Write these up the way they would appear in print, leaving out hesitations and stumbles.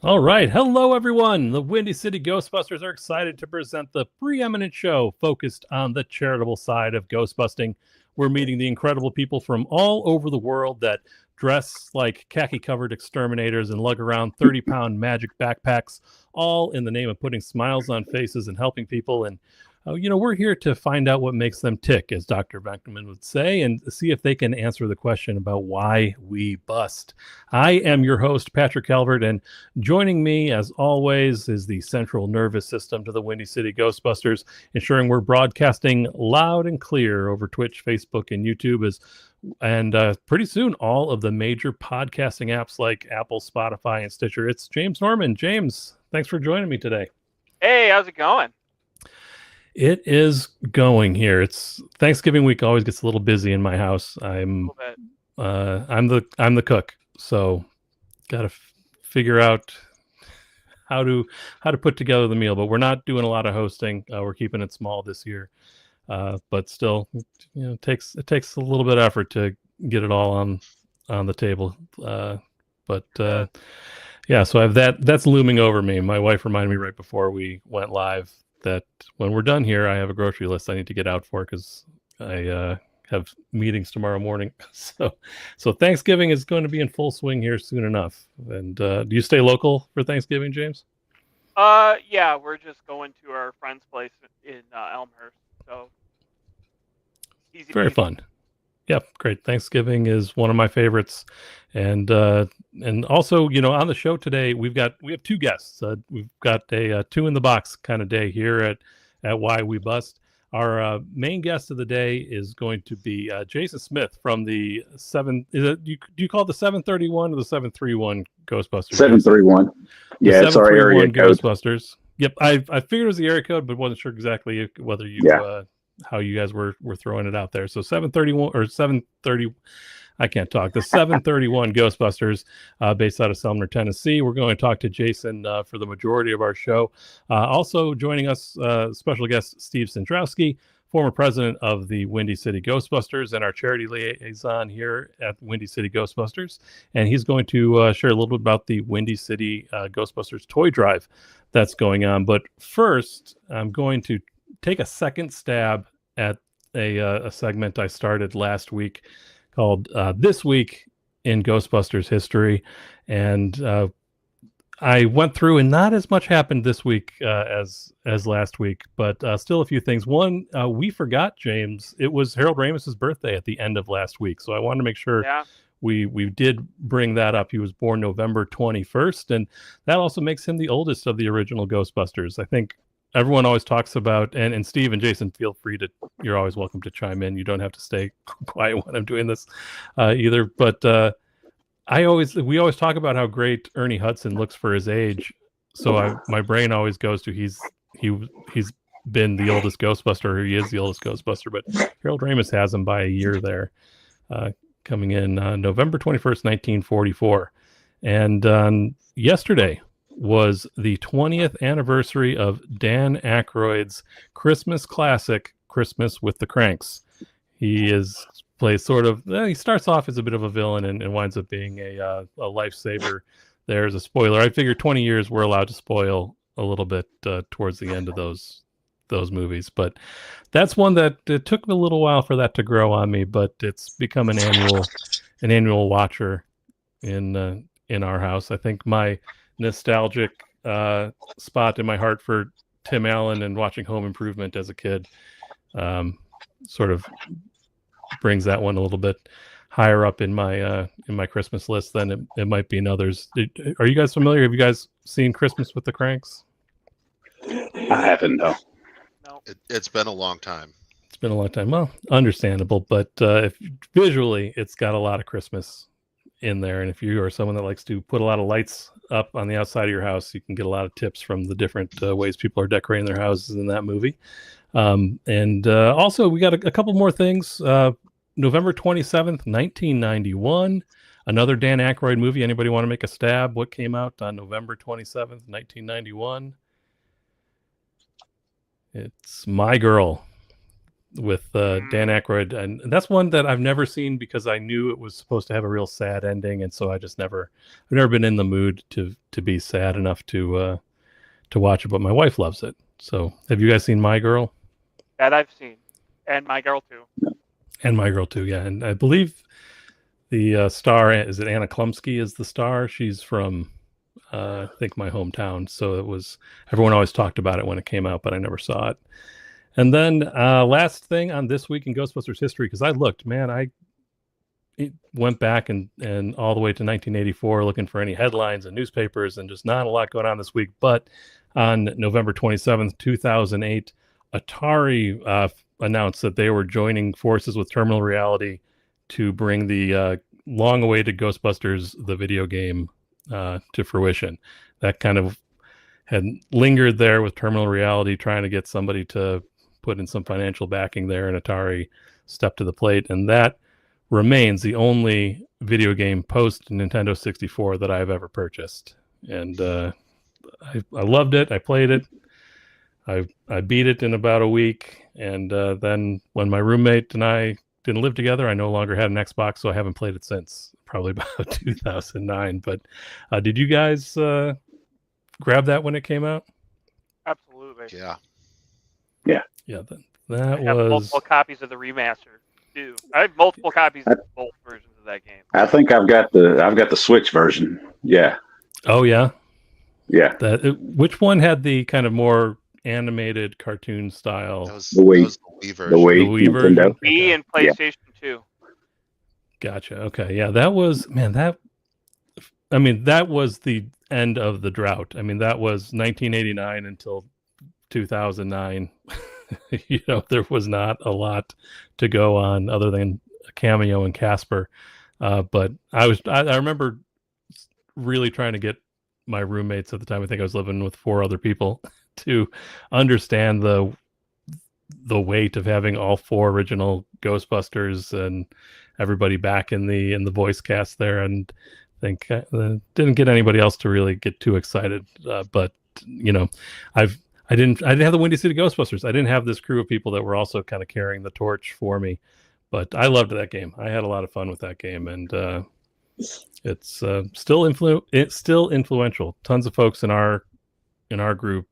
All right. Hello, everyone. The Windy City Ghostbusters are excited to present the preeminent show focused on the charitable side of ghostbusting. We're meeting the incredible people from all over the world that dress like khaki-covered exterminators and lug around 30-pound magic backpacks, all in the name of putting smiles on faces and helping people. And we're here to find out what makes them tick, as Dr. Beckman would say, and see if they can answer the question about why we bust. I am your host, Patrick Calvert, and joining me, as always, is the central nervous system to the Windy City Ghostbusters, ensuring we're broadcasting loud and clear over Twitch, Facebook, and YouTube, and pretty soon all of the major podcasting apps like Apple, Spotify, and Stitcher. It's James Norman. James, thanks for joining me today. Hey, how's it going? It is going here. It's Thanksgiving week. Always gets a little busy in my house. I'm the cook, so got to figure out how to put together the meal. But we're not doing a lot of hosting. We're keeping it small this year, but still, it takes a little bit of effort to get it all on the table. So I have that's looming over me. My wife reminded me right before we went live that when we're done here, I have a grocery list I need to get out for because I have meetings tomorrow morning. So Thanksgiving is going to be in full swing here soon enough. And do you stay local for Thanksgiving, James? Yeah, we're just going to our friend's place in Elmhurst. So easy. Very fun. Yeah, great. Thanksgiving is one of my favorites, and also, on the show today we have two guests. We've got a two in the box kind of day here at Why We Bust. Our main guest of the day is going to be Jason Smith from the do you call it the 731 or the 731 Ghostbusters? 731. Yeah, it's our area code. Ghostbusters. Yep, I figured it was the area code, but wasn't sure exactly whether you. Yeah. How you guys were throwing it out there. So 731 or 730, I can't talk. The 731 Ghostbusters, based out of Sumner, Tennessee. We're going to talk to Jason for the majority of our show. Also joining us, special guest Steve Centrowski, former president of the Windy City Ghostbusters and our charity liaison here at Windy City Ghostbusters. And he's going to share a little bit about the Windy City Ghostbusters toy drive that's going on. But first, I'm going to take a second stab at a segment I started last week called This Week in Ghostbusters History. And I went through, and not as much happened this week as last week, but still a few things. One, we forgot, James, it was Harold Ramis's birthday at the end of last week. So I wanted to make sure we did bring that up. He was born November 21st, and that also makes him the oldest of the original Ghostbusters. I think everyone always talks about, and Steve and Jason, feel free to, you're always welcome to chime in. You don't have to stay quiet when I'm doing this either. But we always talk about how great Ernie Hudson looks for his age. So my brain always goes to he's been the oldest Ghostbuster, or he is the oldest Ghostbuster. But Harold Ramis has him by a year there, coming in November 21st, 1944. And yesterday was the 20th anniversary of Dan Aykroyd's Christmas classic, Christmas with the Cranks. He he starts off as a bit of a villain and winds up being a lifesaver. There's a spoiler. I figure 20 years we're allowed to spoil a little bit towards the end of those movies. But that's one that it took a little while for that to grow on me, but it's become an annual watcher in our house. I think my nostalgic spot in my heart for Tim Allen and watching Home Improvement as a kid sort of brings that one a little bit higher up in my Christmas list than it might be in others. Are you guys familiar? Have you guys seen Christmas with the Cranks? I haven't, no. It's been a long time. It's been a long time. Well, understandable, but visually it's got a lot of Christmas in there, and if you are someone that likes to put a lot of lights up on the outside of your house, you can get a lot of tips from the different ways people are decorating their houses in that movie. And also we got a couple more things. November 27th, 1991, another Dan Aykroyd movie. Anybody want to make a stab? What came out on November 27th, 1991? It's My Girl. with Dan Aykroyd, and that's one that I've never seen because I knew it was supposed to have a real sad ending, and so I've never been in the mood to be sad enough to watch it. But my wife loves it. So, have you guys seen My Girl? That I've seen, and My Girl too. And My Girl too, yeah. And I believe the star, is it Anna Klumsky is the star? She's from I think my hometown. So everyone always talked about it when it came out, but I never saw it. And then last thing on this week in Ghostbusters history, because I looked, man, I went back and all the way to 1984 looking for any headlines and newspapers, and just not a lot going on this week. But on November 27th, 2008, Atari announced that they were joining forces with Terminal Reality to bring the long-awaited Ghostbusters, the video game, to fruition. That kind of had lingered there with Terminal Reality trying to get somebody to put in some financial backing there, and Atari stepped to the plate, and that remains the only video game post Nintendo 64 that I've ever purchased. And I loved it. I played it. I beat it in about a week, and then when my roommate and I didn't live together, I no longer had an Xbox, so I haven't played it since probably about 2009. But did you guys grab that when it came out? Absolutely. Yeah. I have multiple copies of the remaster too. I have multiple copies of both versions of that game. I think I've got the Switch version. Yeah. Oh yeah. Yeah. Which one had the kind of more animated cartoon style? That was The Wii. the Wii version. The Wii, Wii version? Nintendo. Wii and PlayStation 2. Gotcha. Okay. Yeah, that was that was the end of the drought. I mean, that was 1989 until 2009. There was not a lot to go on other than a cameo in Casper. But I remember really trying to get my roommates at the time, I think I was living with 4 other people, to understand the weight of having all 4 original Ghostbusters and everybody back in the voice cast there. And I think didn't get anybody else to really get too excited. But I didn't have the Windy City Ghostbusters. I didn't have this crew of people that were also kind of carrying the torch for me. But I loved that game. I had a lot of fun with that game, and it's still influential. Tons of folks in our group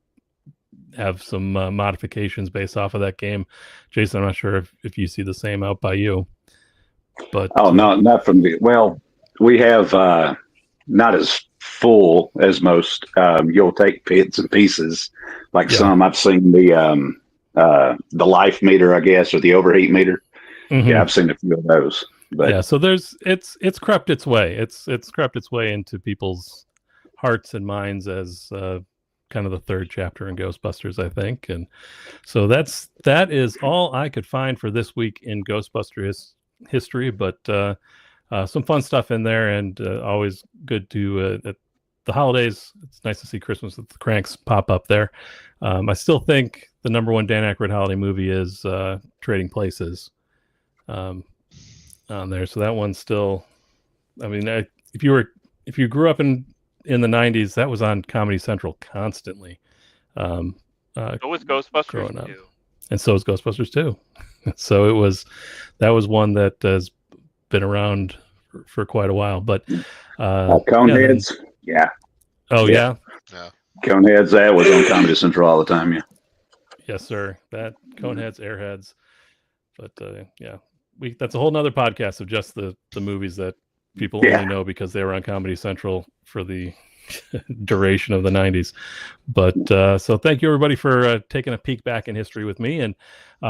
have some modifications based off of that game. Jason, I'm not sure if you see the same out by you. But no, not from the. Well, we have not as full as most. You'll take bits and pieces. Like some, I've seen the life meter, I guess, or the overheat meter. Mm-hmm. Yeah, I've seen a few of those. But yeah, so it's crept its way. It's crept its way into people's hearts and minds as kind of the third chapter in Ghostbusters, I think. And so that is all I could find for this week in Ghostbusters history. But some fun stuff in there, and always good to at the holidays. It's nice to see Christmas with the cranks pop up there. I still think the number one Dan Aykroyd holiday movie is Trading Places. On there, so that one's still. I mean, if you grew up in the 90s, that was on Comedy Central constantly. So was Ghostbusters 2. And so is Ghostbusters 2. So that was one that has been around for quite a while. But Coneheads, yeah. Oh yeah. Coneheads, that was on Comedy Central all the time. Yeah. Yes, sir. That Coneheads, Airheads, but that's a whole nother podcast of just the movies that people only know because they were on Comedy Central for the duration of the 90s. But so thank you everybody for taking a peek back in history with me. And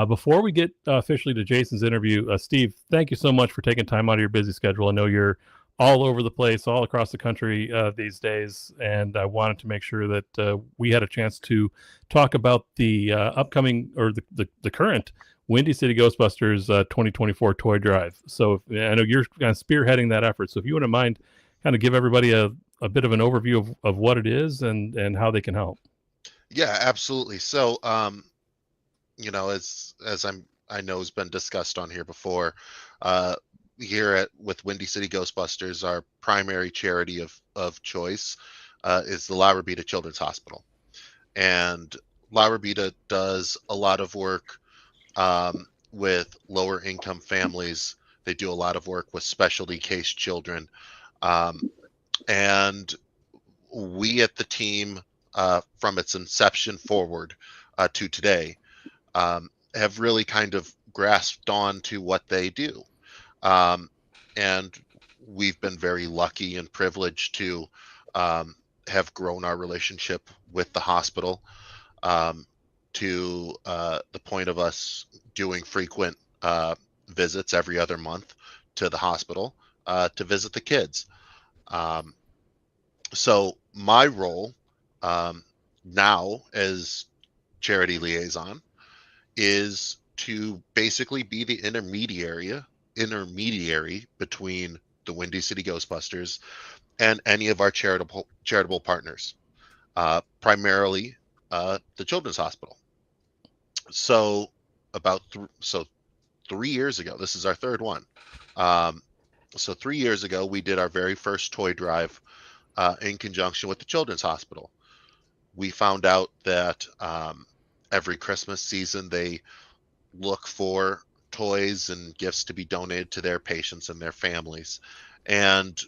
before we get officially to Jason's interview, Steve, thank you so much for taking time out of your busy schedule. I know you're all over the place, all across the country these days, and I wanted to make sure that we had a chance to talk about the upcoming or the current Windy City Ghostbusters 2024 toy drive. So I know you're kind of spearheading that effort. So if you wouldn't mind, kind of give everybody a bit of an overview of what it is and how they can help. Yeah, absolutely. So, as I know has been discussed on here before, here with Windy City Ghostbusters, our primary charity of choice is the La Rabida Children's Hospital, and La Rabida does a lot of work with lower income families. They do a lot of work with specialty case children. And we at the team, from its inception forward to today, have really kind of grasped on to what they do. And we've been very lucky and privileged to have grown our relationship with the hospital, to the point of us doing frequent visits every other month to the hospital to visit the kids. Um, so my role, now as charity liaison, is to basically be the intermediary between the Windy City Ghostbusters and any of our charitable partners, primarily the Children's Hospital. So about 3 years ago, this is our third one. So 3 years ago, we did our very first toy drive in conjunction with the Children's Hospital. We found out that every Christmas season they look for toys and gifts to be donated to their patients and their families. And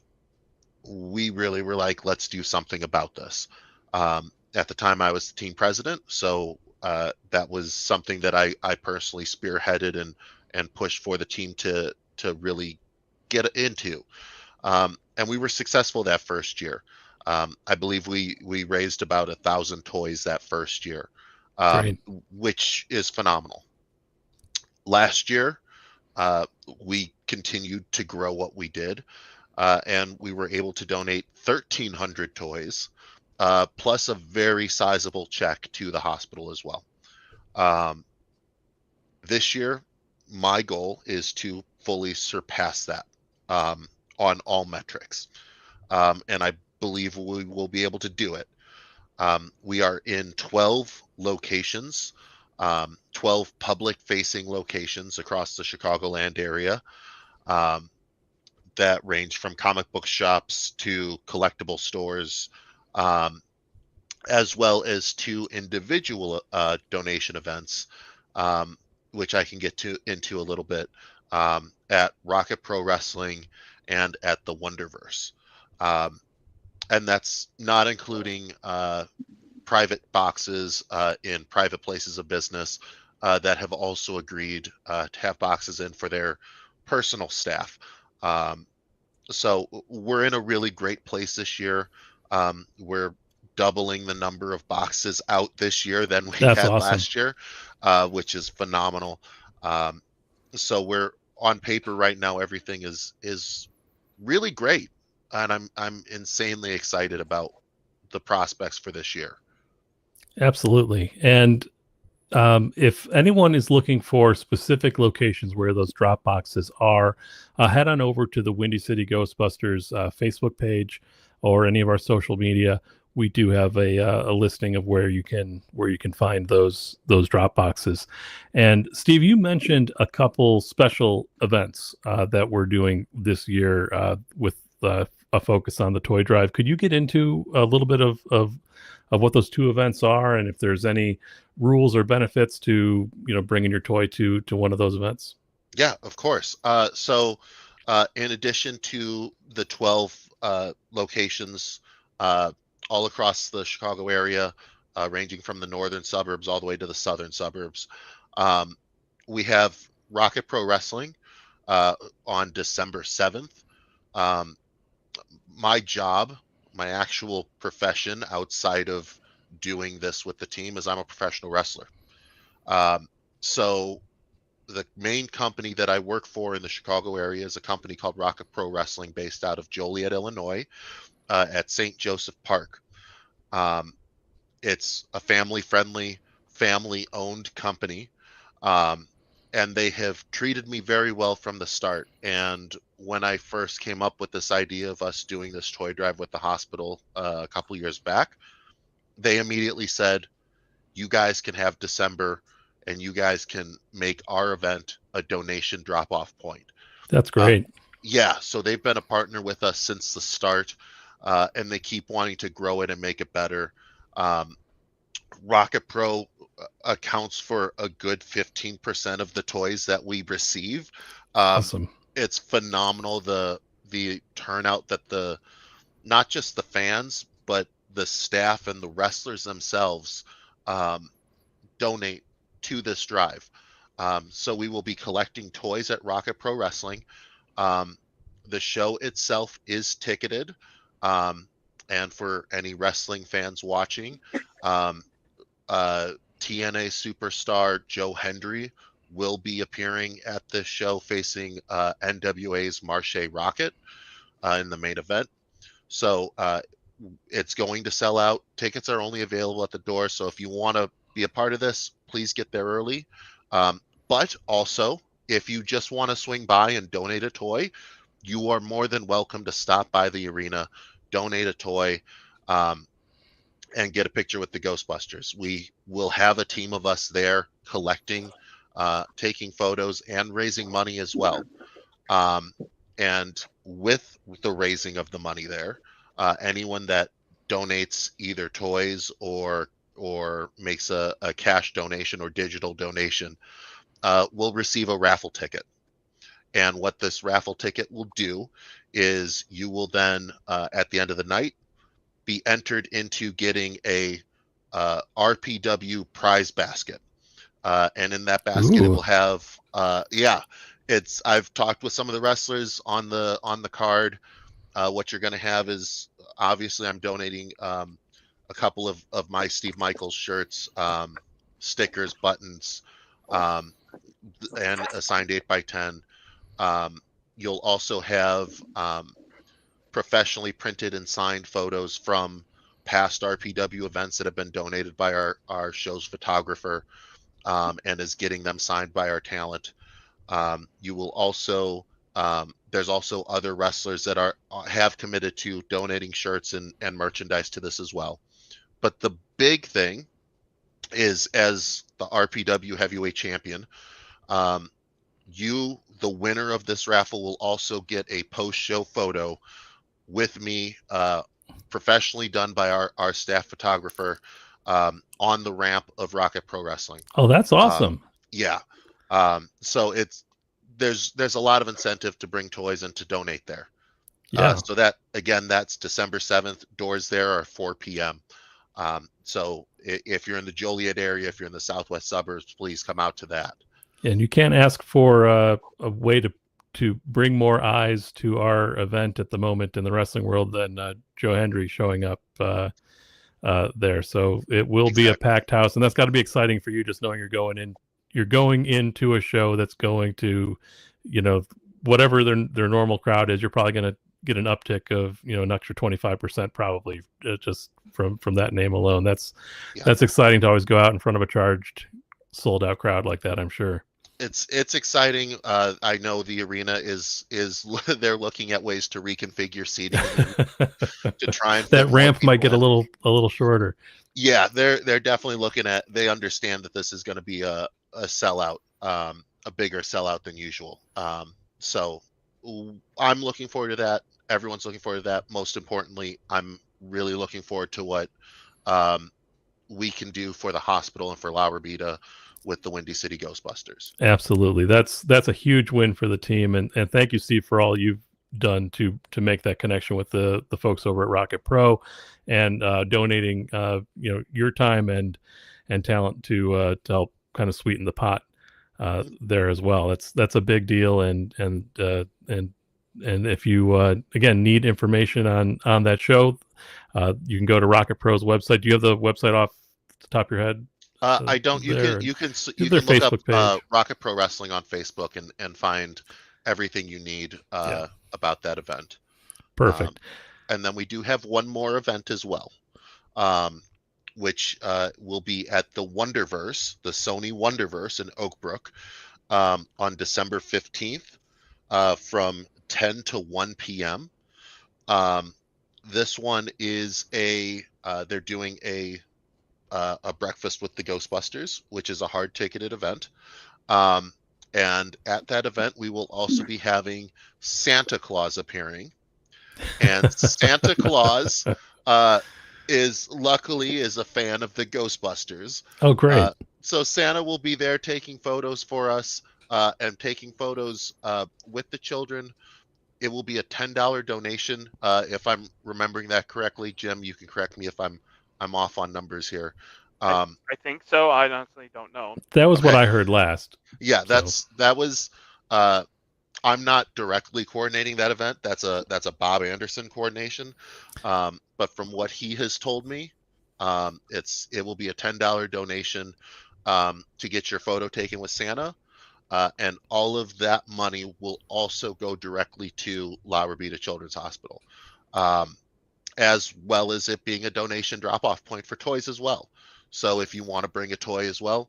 we really were like, let's do something about this. At the time, I was the team president, so that was something that I personally spearheaded and pushed for the team to really get into. And we were successful that first year. I believe we raised about 1,000 toys that first year, Great. which is phenomenal. Last year, we continued to grow what we did, and we were able to donate 1,300 toys, plus a very sizable check to the hospital as well. This year, my goal is to fully surpass that on all metrics, and I believe we will be able to do it. We are in 12 locations, 12 public-facing locations across the Chicagoland area, that range from comic book shops to collectible stores, as well as 2 individual donation events, which I can get into a little bit, at Rocket Pro Wrestling and at the Wonderverse. And that's not including private boxes in private places of business that have also agreed to have boxes in for their personal staff. So we're in a really great place this year. We're doubling the number of boxes out this year than we That's had awesome. last year, which is phenomenal. So we're on paper right now. Everything is really great, and I'm insanely excited about the prospects for this year. Absolutely. And if anyone is looking for specific locations where those drop boxes are, head on over to the Windy City Ghostbusters Facebook page or any of our social media. We do have a listing of where you can find those drop boxes. And Steve, you mentioned a couple special events that we're doing this year with a focus on the toy drive. Could you get into a little bit of what those 2 events are, and if there's any rules or benefits to bringing your toy to one of those events? Yeah, of course. So in addition to the 12 locations all across the Chicago area, ranging from the northern suburbs all the way to the southern suburbs, we have Rocket Pro Wrestling on December 7th. My job, my actual profession outside of doing this with the team, is I'm a professional wrestler. So the main company that I work for in the Chicago area is a company called Rocket Pro Wrestling, based out of Joliet, Illinois, at St. Joseph Park. It's a family-friendly, family-owned company, and they have treated me very well from the start. And when I first came up with this idea of us doing this toy drive with the hospital a couple years back, they immediately said, you guys can have December, and you guys can make our event a donation drop-off point. That's great. Yeah, so they've been a partner with us since the start, and they keep wanting to grow it and make it better. Rocket Pro accounts for a good 15% of the toys that we receive. Awesome. It's phenomenal the turnout that not just the fans but the staff and the wrestlers themselves donate to this drive. So we will be collecting toys at Rocket Pro Wrestling. The show itself is ticketed, and for any wrestling fans watching, TNA superstar Joe Hendry will be appearing at this show facing NWA's Marche Rocket in the main event. So it's going to sell out. Tickets are only available at the door. So if you want to be a part of this, please get there early. But also, if you just want to swing by and donate a toy, you are more than welcome to stop by the arena, donate a toy, and get a picture with the Ghostbusters. We will have a team of us there collecting, taking photos, and raising money as well. And with the raising of the money there, anyone that donates either toys or makes a cash donation or digital donation will receive a raffle ticket. And what this raffle ticket will do is you will then, at the end of the night, be entered into getting a RPW prize basket. And in that basket, it will have, I've talked with some of the wrestlers on the card. What you're going to have is, obviously, I'm donating a couple of my Steve Michaels shirts, stickers, buttons, and a signed 8x10. You'll also have professionally printed and signed photos from past RPW events that have been donated by our show's photographer, and is getting them signed by our talent. You will also, there's also other wrestlers that have committed to donating shirts and merchandise to this as well. But the big thing is, as the RPW heavyweight champion, the winner of this raffle, will also get a post-show photo with me, professionally done by our staff photographer, on the ramp of Rocket Pro Wrestling. Oh, that's awesome. Yeah. So there's a lot of incentive to bring toys and to donate there. Yeah. So that's December 7th. Doors there are 4 p.m. So if you're in the Joliet area, if you're in the southwest suburbs, please come out to that. And you can't ask for a way to bring more eyes to our event at the moment in the wrestling world than Joe Hendry showing up there. So it will be a packed house, and that's got to be exciting for you, just knowing you're going into a show that's going to, whatever their normal crowd is, you're probably going to get an uptick of, an extra 25% probably, just from that name alone. That's exciting to always go out in front of a charged, sold out crowd like that, I'm sure. It's exciting. I know the arena is they're looking at ways to reconfigure seating to try and that ramp might get a little shorter. Yeah, they're definitely looking at. They understand that this is going to be a sellout, a bigger sellout than usual. So I'm looking forward to that. Everyone's looking forward to that. Most importantly, I'm really looking forward to what we can do for the hospital and for La Rabida with the Windy City Ghostbusters. Absolutely. That's a huge win for the team. And thank you, Steve, for all you've done to make that connection with the folks over at Rocket Pro, and donating your time and talent to help kind of sweeten the pot there as well. That's a big deal. And if you again need information on that show, you can go to Rocket Pro's website. Do you have the website off the top of your head? I don't. You can look Facebook up Rocket Pro Wrestling on Facebook and find everything you need about that event. Perfect. And then we do have one more event as well, which will be at the Wonderverse, the Sony Wonderverse in Oak Brook, on December 15th, from 10 to 1 p.m. This one is they're doing a breakfast with the Ghostbusters, which is a hard ticketed event. And at that event, we will also be having Santa Claus appearing. And Santa Claus luckily is a fan of the Ghostbusters. Oh, great. So Santa will be there taking photos for us, and taking photos with the children. It will be a $10 donation, if I'm remembering that correctly. Jim, you can correct me if I'm off on numbers here. I think so. I honestly don't know. That was what Okay. I heard last. Yeah, So, that was. I'm not directly coordinating that event. That's a Bob Anderson coordination. But from what he has told me, it will be a $10 donation to get your photo taken with Santa. And all of that money will also go directly to La Rabida Children's Hospital, as well as it being a donation drop-off point for toys as well. So if you want to bring a toy as well,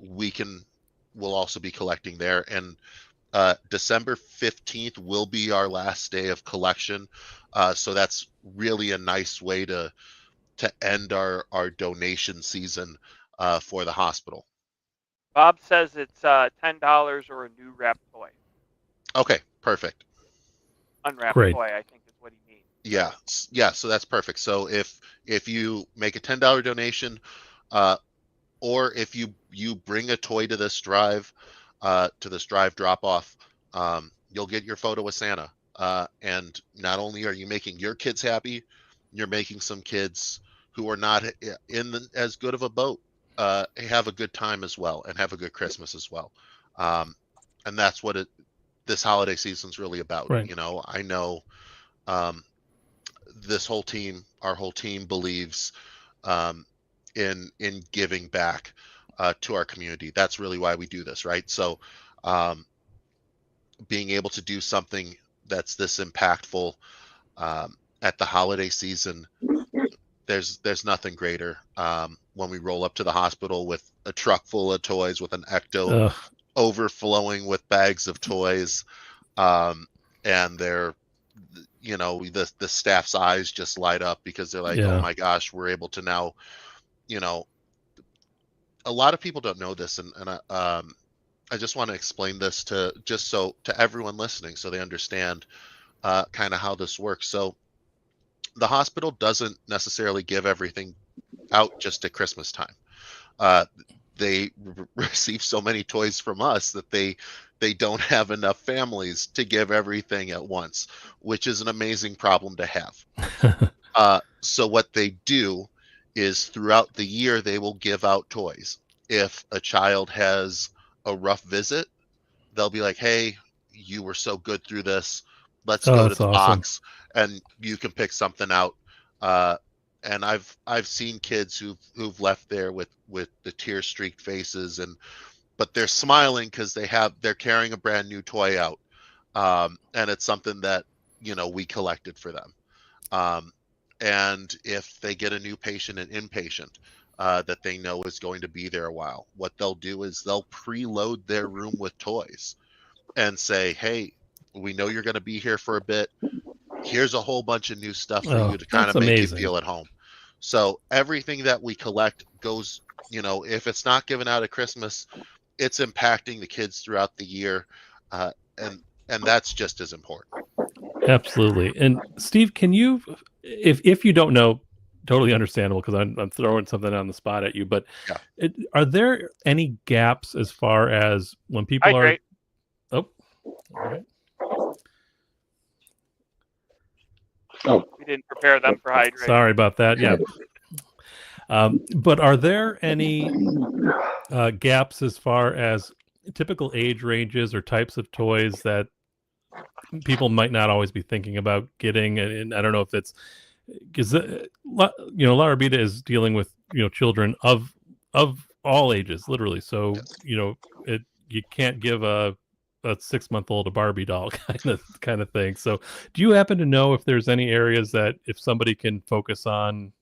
we'll also be collecting there. And December 15th will be our last day of collection. So that's really a nice way to end our donation season for the hospital. Bob says it's $10 or a new wrapped toy. Okay, perfect. Unwrapped Great. toy, I think, is what he means. Yeah, so that's perfect. So if you make a $10 donation, or if you bring a toy to this drive drop off, you'll get your photo with Santa. And not only are you making your kids happy, you're making some kids who are not in as good of a boat have a good time as well, and have a good Christmas as well. And that's what this holiday season's really about. Right. You know, I know our whole team believes in giving back to our community. That's really why we do this, right? So being able to do something that's this impactful at the holiday season, there's nothing greater. When we roll up to the hospital with a truck full of toys, with an ecto overflowing with bags of toys, and they're, the staff's eyes just light up because they're like, oh my gosh, we're able to now, a lot of people don't know this, and I just want to explain this to everyone listening, so they understand kind of how this works. So the hospital doesn't necessarily give everything out just at Christmas time. They receive so many toys from us that they don't have enough families to give everything at once, which is an amazing problem to have. So what they do is throughout the year, they will give out toys. If a child has a rough visit, they'll be like, hey, you were so good through this. Let's go to the box and you can pick something out. And I've seen kids who've left there with the tear streaked faces, but they're smiling because they're carrying a brand new toy out. And it's something that, we collected for them. And if they get a new patient, an inpatient, that they know is going to be there a while, what they'll do is they'll preload their room with toys and say, hey, we know you're going to be here for a bit. Here's a whole bunch of new stuff for you to kind of make you feel at home. So everything that we collect goes, if it's not given out at Christmas, it's impacting the kids throughout the year. And that's just as important. Absolutely. And Steve, can you, if you don't know, totally understandable, because I'm throwing something on the spot at you, but are there any gaps as far as when people Hydrate. Oh, all right. Oh, we didn't prepare them for hydrate. Sorry about that. Yeah. But are there any gaps as far as typical age ranges or types of toys that people might not always be thinking about getting? And I don't know if it's because La Rabida is dealing with children of all ages, literally. So you can't give a 6-month-old a Barbie doll kind of thing. So do you happen to know if there's any areas that if somebody can focus on,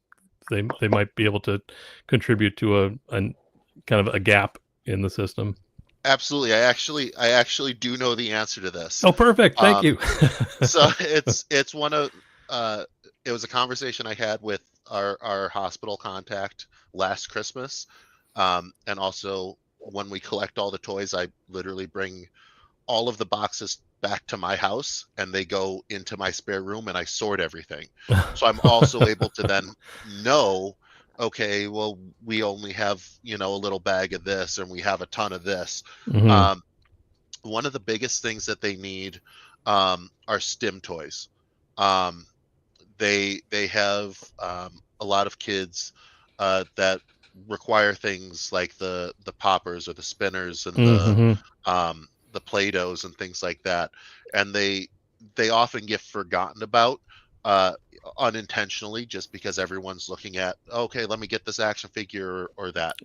they might be able to contribute to a kind of a gap in the system? Absolutely. I actually do know the answer to this. Oh, perfect. Thank you. So it's one of it was a conversation I had with our hospital contact last Christmas. And also when we collect all the toys, I literally bring all of the boxes back to my house and they go into my spare room and I sort everything. So I'm also able to then know, okay, well, we only have, a little bag of this and we have a ton of this. Mhm. Um, one of the biggest things that they need are stim toys. Um, they have a lot of kids that require things like the poppers or the spinners and Mhm. the Play-Dohs and things like that, and they often get forgotten about uh, unintentionally just because everyone's looking at, okay, let me get this action figure or that.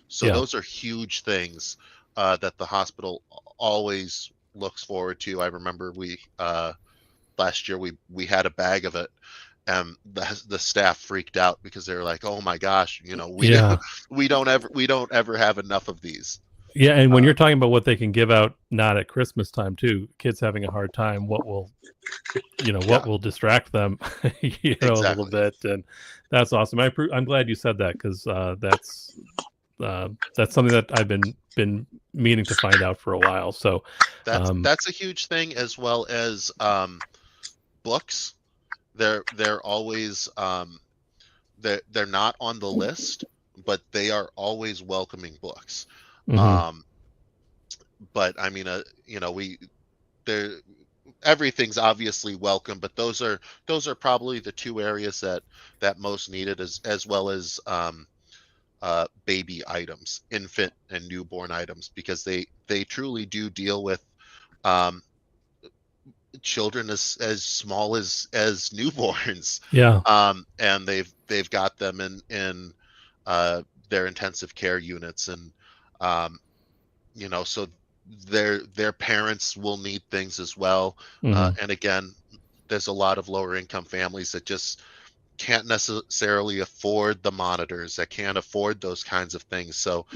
So Yeah. those are huge things that the hospital always looks forward to. I remember we last year we had a bag of it and the staff freaked out because they were like, oh my gosh, we do, Yeah. we don't ever have enough of these. Yeah, and when uh, you're talking about what they can give out not at Christmas time too, kids having a hard time, what will what yeah, will distract them, a little exactly. bit, and that's awesome. I'm glad you said that because that's something that I've been meaning to find out for a while. So, that's um, that's a huge thing, as well as books. They're always they're not on the list, but they are always welcoming books. mhm. um but I mean, we there everything's obviously welcome, but those are probably the two areas that most needed, as well as baby items, infant and newborn items, because they truly do deal with um, children as small as newborns. Yeah. And they've got them in their intensive care units, and um, so their parents will need things as well. Mhm. And again, there's a lot of lower income families that just can't necessarily afford the monitors, that can't afford those kinds of things. So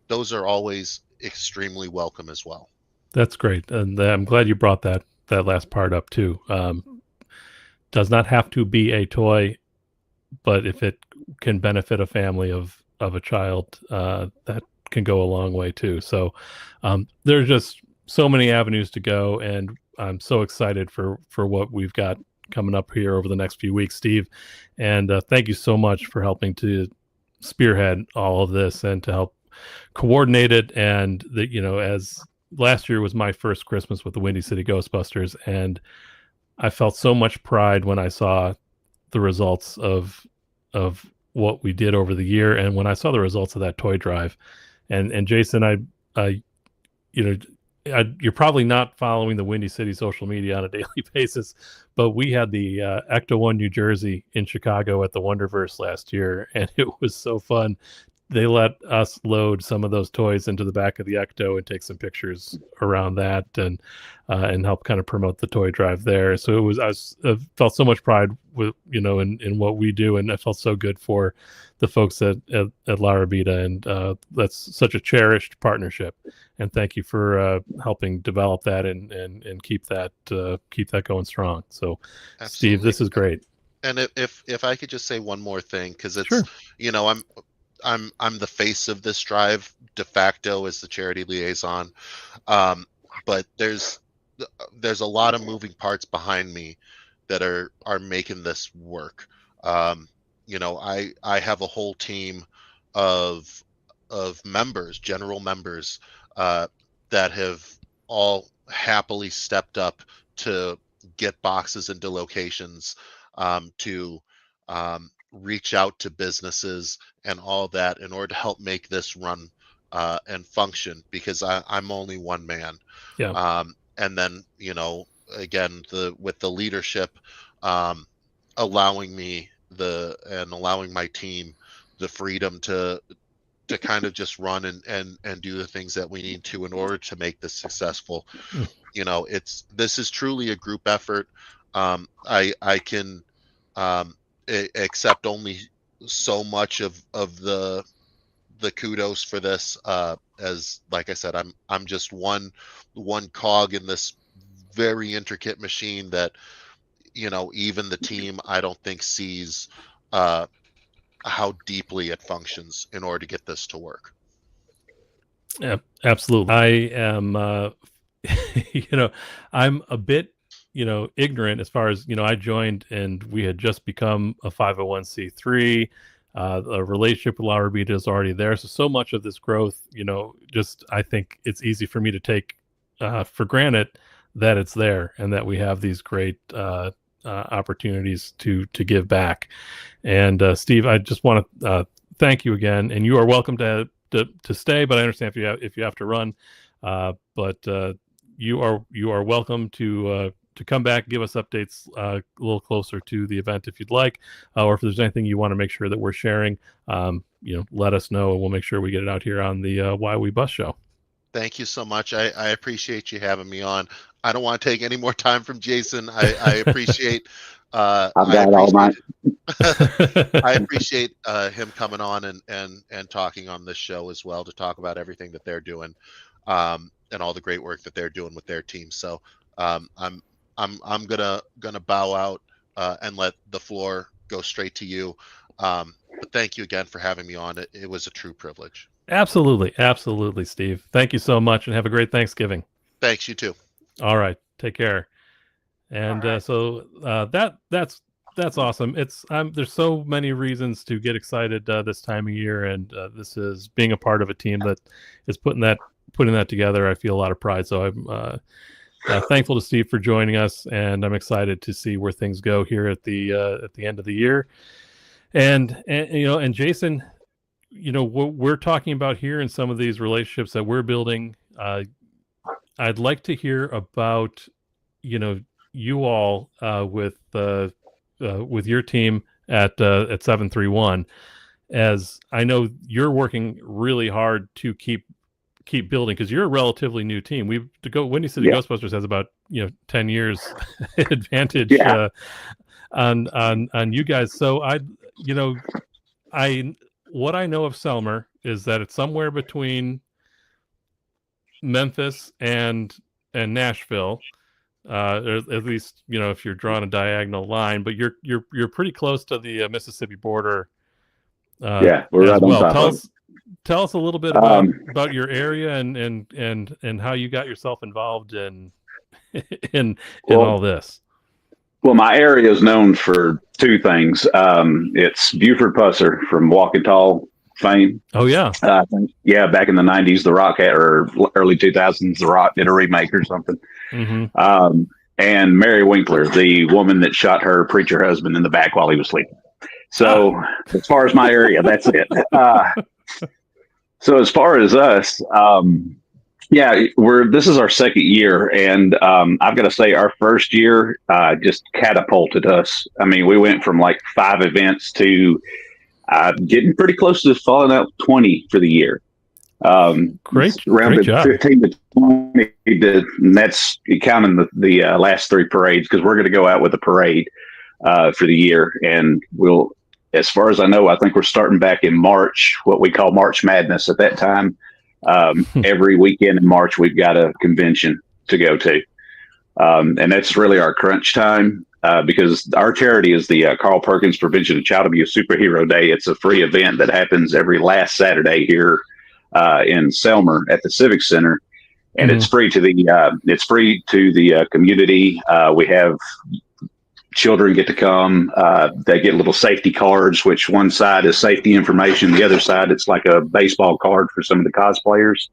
those are always extremely welcome as well. That's great, and I'm glad you brought that last part up too. Does not have to be a toy, but if it can benefit a family of a child, that can go a long way too. So there's just so many avenues to go, and I'm so excited for what we've got coming up here over the next few weeks, Steve. And thank you so much for helping to spearhead all of this and to help coordinate it. And that as last year was my first Christmas with the Windy City Ghostbusters, and I felt so much pride when I saw the results of what we did over the year, and when I saw the results of that toy drive. And Jason, I you know you're probably not following the Windy City social media on a daily basis, but we had the Ecto One New Jersey in Chicago at the Wonderverse last year, and it was so fun. They let us load some of those toys into the back of the Ecto and take some pictures around that, and help kind of promote the toy drive there. So I felt so much pride with in what we do, and I felt so good for the folks at La Rabida, and that's such a cherished partnership. And thank you for helping develop that and keep that going strong. So, Steve, Absolutely. this is great. And if I could just say one more thing, because it's, Sure. I'm the face of this drive de facto as the charity liaison. But there's a lot of moving parts behind me that are making this work. I have a whole team of members, general members, uh, that have all happily stepped up to get boxes into locations, to reach out to businesses and all that in order to help make this run and function, because I'm only one man. Yeah. And then, again, with the leadership, um, allowing my team the freedom to kind of just run and do the things that we need to in order to make this successful. Mm. This is truly a group effort. I can accept only so much of the kudos for this, as like I said, I'm just one cog in this very intricate machine that even the team, I don't think, sees uh how deeply it functions in order to get this to work. Yeah, absolutely. I am I'm a bit, ignorant as far as, I joined and we had just become a 501c3. A relationship with La Rabida is already there. So much of this growth, just I think it's easy for me to take for granted that it's there and that we have these great opportunities to give back. And Steve, I just want to thank you again, and you are welcome to stay. But I understand if you have to run. But you are welcome to come back, give us updates a little closer to the event if you'd like, or if there's anything you want to make sure that we're sharing, let us know, and we'll make sure we get it out here on the Why We Bus show. Thank you so much. I appreciate you having me on. I don't want to take any more time from Jason. I appreciate. I've got all mine. I appreciate him coming on and talking on this show as well to talk about everything that they're doing, and all the great work that they're doing with their team. So I'm gonna bow out and let the floor go straight to you. But thank you again for having me on. It was a true privilege. Absolutely, Steve. Thank you so much, and have a great Thanksgiving. Thanks, you too. All right, take care. And All right. so that's awesome. There's so many reasons to get excited this time of year, and this is being a part of a team that is putting that together. I feel a lot of pride. So I'm thankful to Steve for joining us, and I'm excited to see where things go here at the end of the year. And Jason, what we're talking about here and some of these relationships that we're building, I'd like to hear about, you all with your team at 731, as I know you're working really hard to keep building, because you're a relatively new team. Windy City Ghostbusters has about 10 years advantage on you guys. So what I know of Selmer is that it's somewhere between Memphis and Nashville, or at least if you're drawing a diagonal line. But you're pretty close to the Mississippi border. We're right on top of it. Tell us a little bit about your area and how you got yourself involved in all this. Well, my area is known for two things. It's Buford Pusser from Walking Tall fame. Oh yeah. Back in the 90s, The Rock or early 2000s, The Rock did a remake or something. Mm-hmm. And Mary Winkler, the woman that shot her preacher husband in the back while he was sleeping. So as far as my area, that's it. So as far as us, this is our second year, and I've got to say our first year just catapulted us. I mean, we went from like 5 events to getting pretty close to falling out 20 for the year. Great job. 15 to 20, and that's counting the last 3 parades, because we're going to go out with a parade for the year, and we'll. As far as I know, I think we're starting back in March, what we call March Madness at that time. Every weekend in March, we've got a convention to go to. And that's really our crunch time, because our charity is the Carl Perkins Prevention of Child Abuse Superhero Day. It's a free event that happens every last Saturday here in Selmer at the Civic Center. And it's free to the community. We have children get to come. They get little safety cards, which one side is safety information. The other side, it's like a baseball card for some of the cosplayers.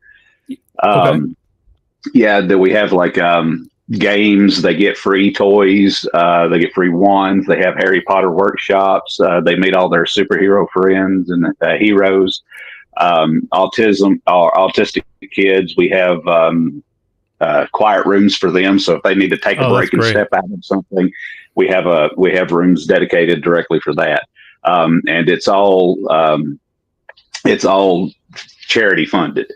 That we have like games. They get free toys. They get free wands. They have Harry Potter workshops. They meet all their superhero friends and heroes. Autistic kids. We have quiet rooms for them. So if they need to take a break and step out of something, we have rooms dedicated directly for that. And it's all charity funded.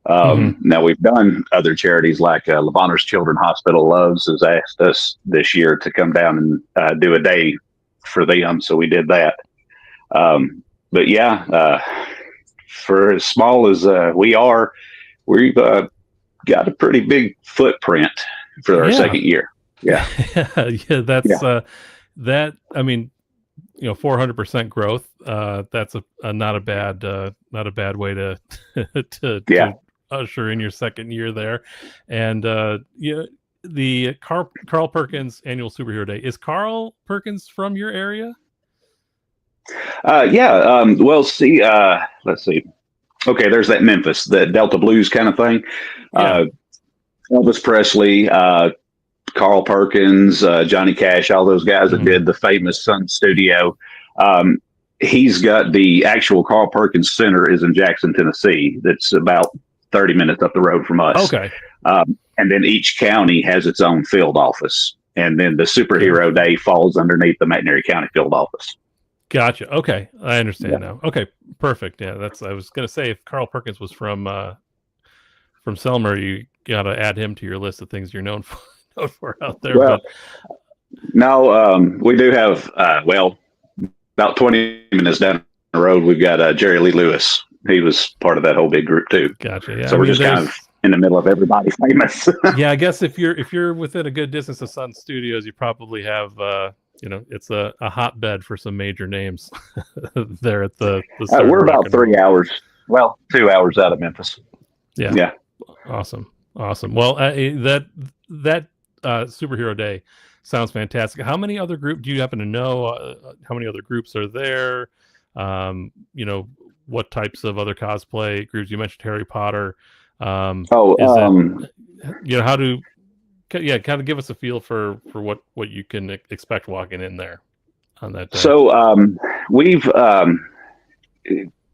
Now we've done other charities like Levanter's Children Hospital Loves has asked us this year to come down and do a day for them. So we did that. For as small as we are, we've got a pretty big footprint for our second year. Yeah. That's that. I mean, 400% growth. That's not a bad way to usher in your second year there, and the Carl Perkins Annual Superhero Day. Is Carl Perkins from your area? Yeah. Well, see, let's see. Okay, there's that Memphis, the Delta Blues kind of thing. Yeah. Elvis Presley, Carl Perkins, Johnny Cash, all those guys that did the famous Sun Studio. He's got the actual Carl Perkins Center is in Jackson, Tennessee. That's about 30 minutes up the road from us. Okay. And then each county has its own field office. And then the Superhero Day falls underneath the McNairy County field office. Gotcha. Okay. I understand now. Okay. Perfect. Yeah. I was going to say, if Carl Perkins was from Selmer, you got to add him to your list of things you're known for out there. Well, no, we do have, about 20 minutes down the road, we've got Jerry Lee Lewis. He was part of that whole big group too. Gotcha. Yeah. So we're just kind of in the middle of everybody famous. Yeah, I guess if you're within a good distance of Sun Studios, you probably have it's a hotbed for some major names there at the we're about 3 hours. Well, 2 hours out of Memphis. Yeah. Yeah. Awesome. Well, that Superhero Day sounds fantastic. How many other groups do you happen to know? How many other groups are there? What types of other cosplay groups? You mentioned Harry Potter. How do kind of give us a feel for what you can expect walking in there on that day. So we've of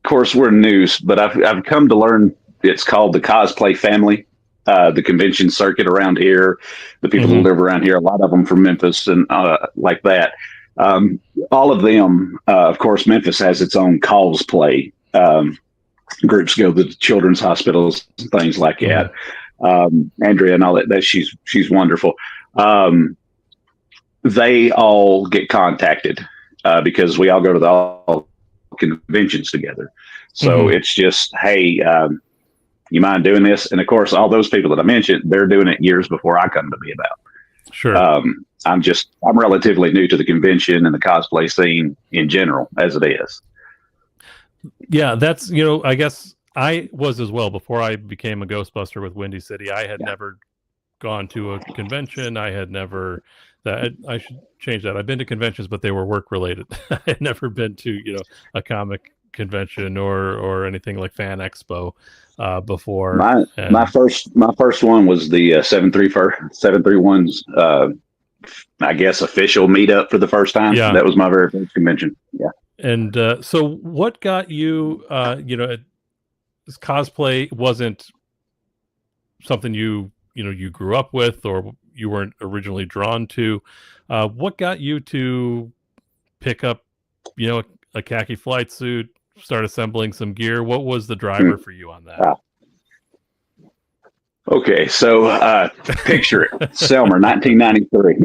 course we're news, but I've come to learn it's called the cosplay family. The convention circuit around here, the people who live around here, a lot of them from Memphis and like that. All of them, of course, Memphis has its own cosplay. Groups go to the children's hospitals and things like that. Andrea and all that she's wonderful. They all get contacted because we all go to all conventions together. So it's just, hey, you mind doing this? And of course, all those people that I mentioned, they're doing it years before I come to be about. Sure. I'm relatively new to the convention and the cosplay scene in general, as it is. Yeah, that's, I guess I was as well before I became a Ghostbuster with Windy City. I had never gone to a convention. I had never, I should change that. I've been to conventions, but they were work related. I had never been to, a comic convention or anything like Fan Expo before. My first one was the 731's I guess official meetup for the first time. Yeah. That was my very first convention. Yeah. And so what got you cosplay wasn't something you grew up with or you weren't originally drawn to. What got you to pick up a khaki flight suit, start assembling some gear? What was the driver for you on that? Okay, so picture it, Selmer, 1993.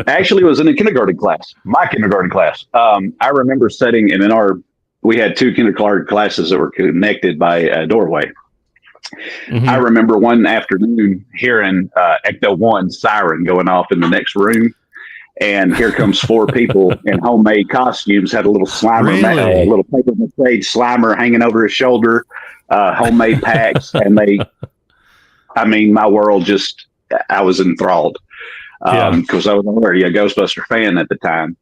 Actually, it was in a kindergarten class, my kindergarten class. I remember sitting, and we had two kindergarten classes that were connected by a doorway. I remember one afternoon hearing Ecto 1 siren going off in the next room. And here comes four people in homemade costumes, had a little Slimer, a little paper mache Slimer hanging over his shoulder, homemade packs. And my world I was enthralled because I was already a Ghostbuster fan at the time.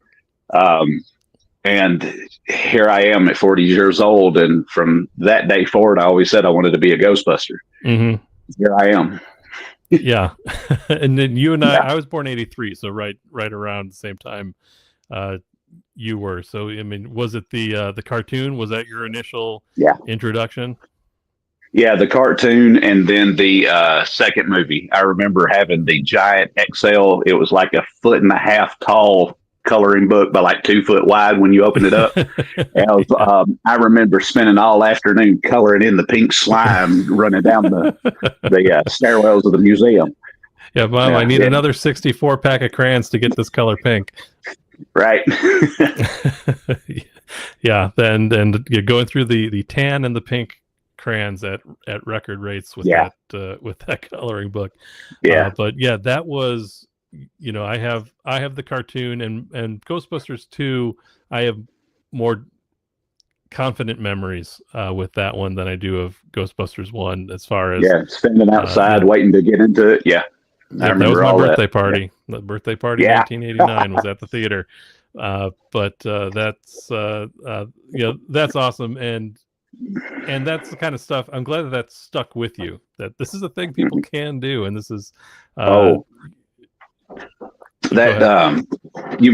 And here I am at 40 years old. And from that day forward, I always said I wanted to be a Ghostbuster. Here I am. Yeah. And then you and I was born 83. So right around the same time you were. So, was it the cartoon? Was that your initial introduction? Yeah, the cartoon and then the second movie. I remember having the giant XL. It was like 1.5 foot tall coloring book, but like 2 foot wide when you open it up. And I remember spending all afternoon coloring in the pink slime running down the stairwells of the museum. Yeah, Mom, I need another 64 pack of crayons to get this color pink. Right. Yeah, and you're going through the tan and the pink crayons at record rates with that coloring book. Yeah. But yeah, that was, I have the cartoon and Ghostbusters 2. I have more confident memories with that one than I do of Ghostbusters 1 as far as standing outside waiting to get into it. Yeah, I that was remember my all birthday that. party. The birthday party Yeah. 1989 was at the theater. But that's that's awesome, and that's the kind of stuff I'm glad that stuck with you. That this is a thing people can do, and this is that you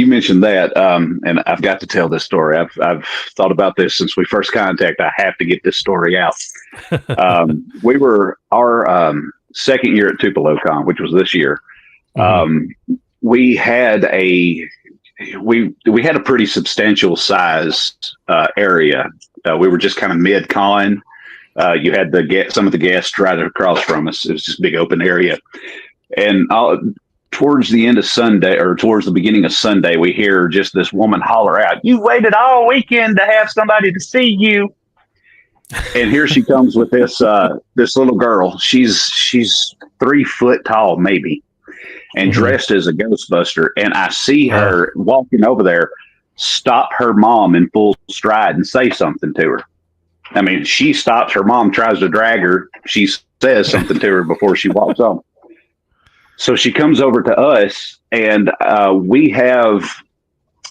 mentioned that, and I've got to tell this story. I've thought about this since we first contact. I have to get this story out. We were our second year at TupeloCon, which was this year. We had a pretty substantial size area. We were just kind of mid con. You had some of the guests right across from us. It was just a big open area, and towards the end of Sunday, or towards the beginning of Sunday, we hear just this woman holler out, "You waited all weekend to have somebody to see you." And here she comes with this little girl. She's 3 foot tall, maybe, and dressed as a Ghostbuster. And I see her walking over there, stop her mom in full stride and say something to her. I mean, she stops. Her mom tries to drag her. She says something to her before she walks on. So she comes over to us, and we have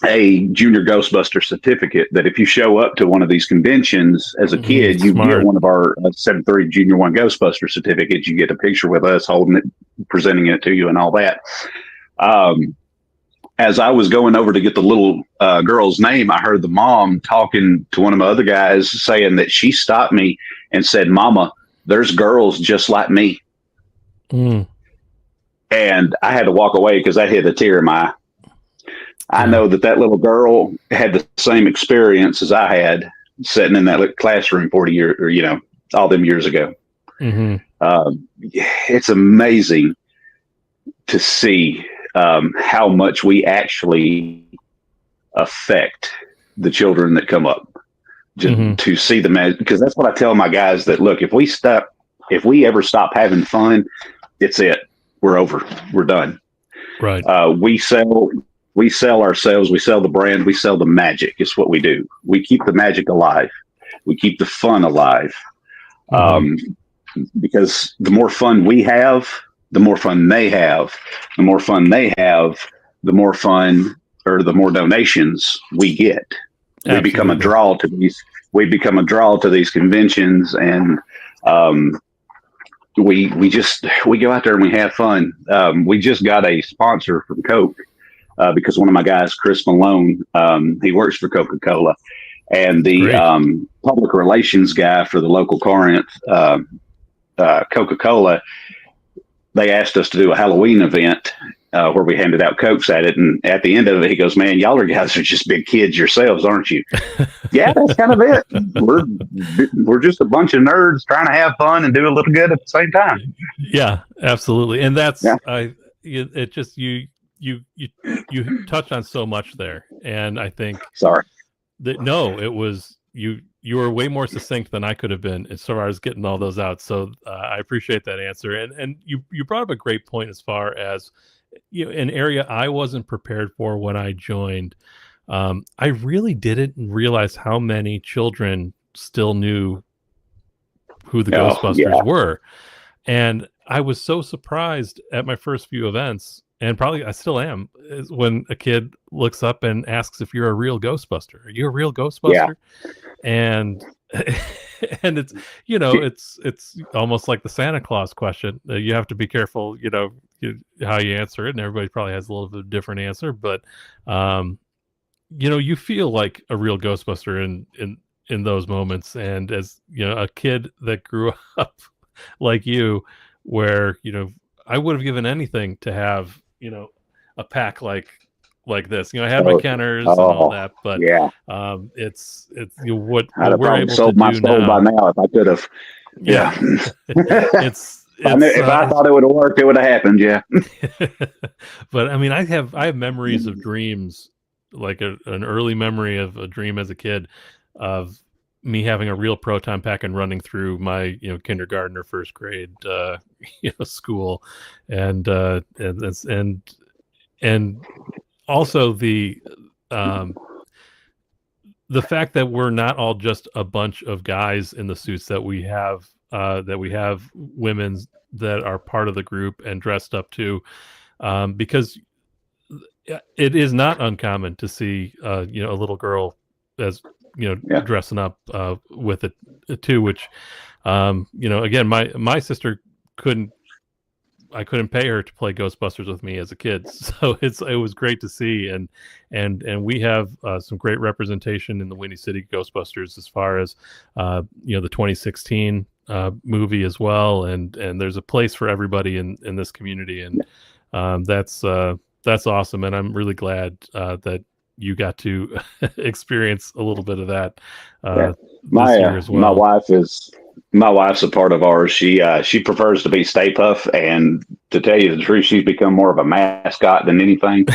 a junior Ghostbuster certificate that if you show up to one of these conventions as a kid, you get one of our 7-3 Junior 1 Ghostbuster certificates. You get a picture with us holding it, presenting it to you and all that. As I was going over to get the little girl's name, I heard the mom talking to one of my other guys saying that she stopped me and said, "Mama, there's girls just like me." And I had to walk away because that hit a tear in my eye. I know that little girl had the same experience as I had sitting in that classroom 40 years, or, all them years ago. It's amazing to see how much we actually affect the children that come up. Just to see the magic, because that's what I tell my guys, that look, if we ever stop having fun, it's it. We're over. We're done. Right. We sell ourselves. We sell the brand. We sell the magic. It's what we do. We keep the magic alive. We keep the fun alive. Because the more fun we have, the more fun they have. The more fun they have, the more fun, or the more donations we get. Absolutely. We become a draw to these. We become a draw to these conventions, and we go out there and we have fun. We just got a sponsor from Coke because one of my guys, Chris Malone, he works for Coca-Cola, and the public relations guy for the local Corinth Coca-Cola. They asked us to do a Halloween event where we handed out Cokes at it, and at the end of it, he goes, "Man, y'all guys are just big kids yourselves, aren't you?" Yeah, that's kind of it. We're just a bunch of nerds trying to have fun and do a little good at the same time. Yeah, absolutely, and that's it. Just you touched on so much there, and I think it was you. You were way more succinct than I could have been as far as getting all those out. So I appreciate that answer, and you brought up a great point as far as an area I wasn't prepared for when I joined. I really didn't realize how many children still knew who the Ghostbusters were. And I was so surprised at my first few events, and probably I still am, is when a kid looks up and asks if you're a real Ghostbuster. Are you a real Ghostbuster? Yeah. And it's it's almost like the Santa Claus question. You have to be careful, how you answer it, and everybody probably has a little bit of a different answer, but you feel like a real Ghostbuster in those moments. And as a kid that grew up like you, where I would have given anything to have a pack like this. I had my Kenners and all that, but it's what we're able to do now. By now if I could have. Yeah. If I thought it would have worked, it would have happened. Yeah. But I mean, I have memories of dreams, like an early memory of a dream as a kid of me having a real proton pack and running through my kindergarten or first grade school, and also the the fact that we're not all just a bunch of guys in the suits, that we have women that are part of the group and dressed up too, because it is not uncommon to see a little girl as dressing up with it too, which again, my sister I couldn't pay her to play Ghostbusters with me as a kid, so it was great to see, and we have some great representation in the Windy City Ghostbusters as far as the 2016 movie as well, and there's a place for everybody in this community, and that's awesome, and I'm really glad that you got to experience a little bit of that this year as well. My wife's a part of ours. She prefers to be Stay Puff, and to tell you the truth, she's become more of a mascot than anything.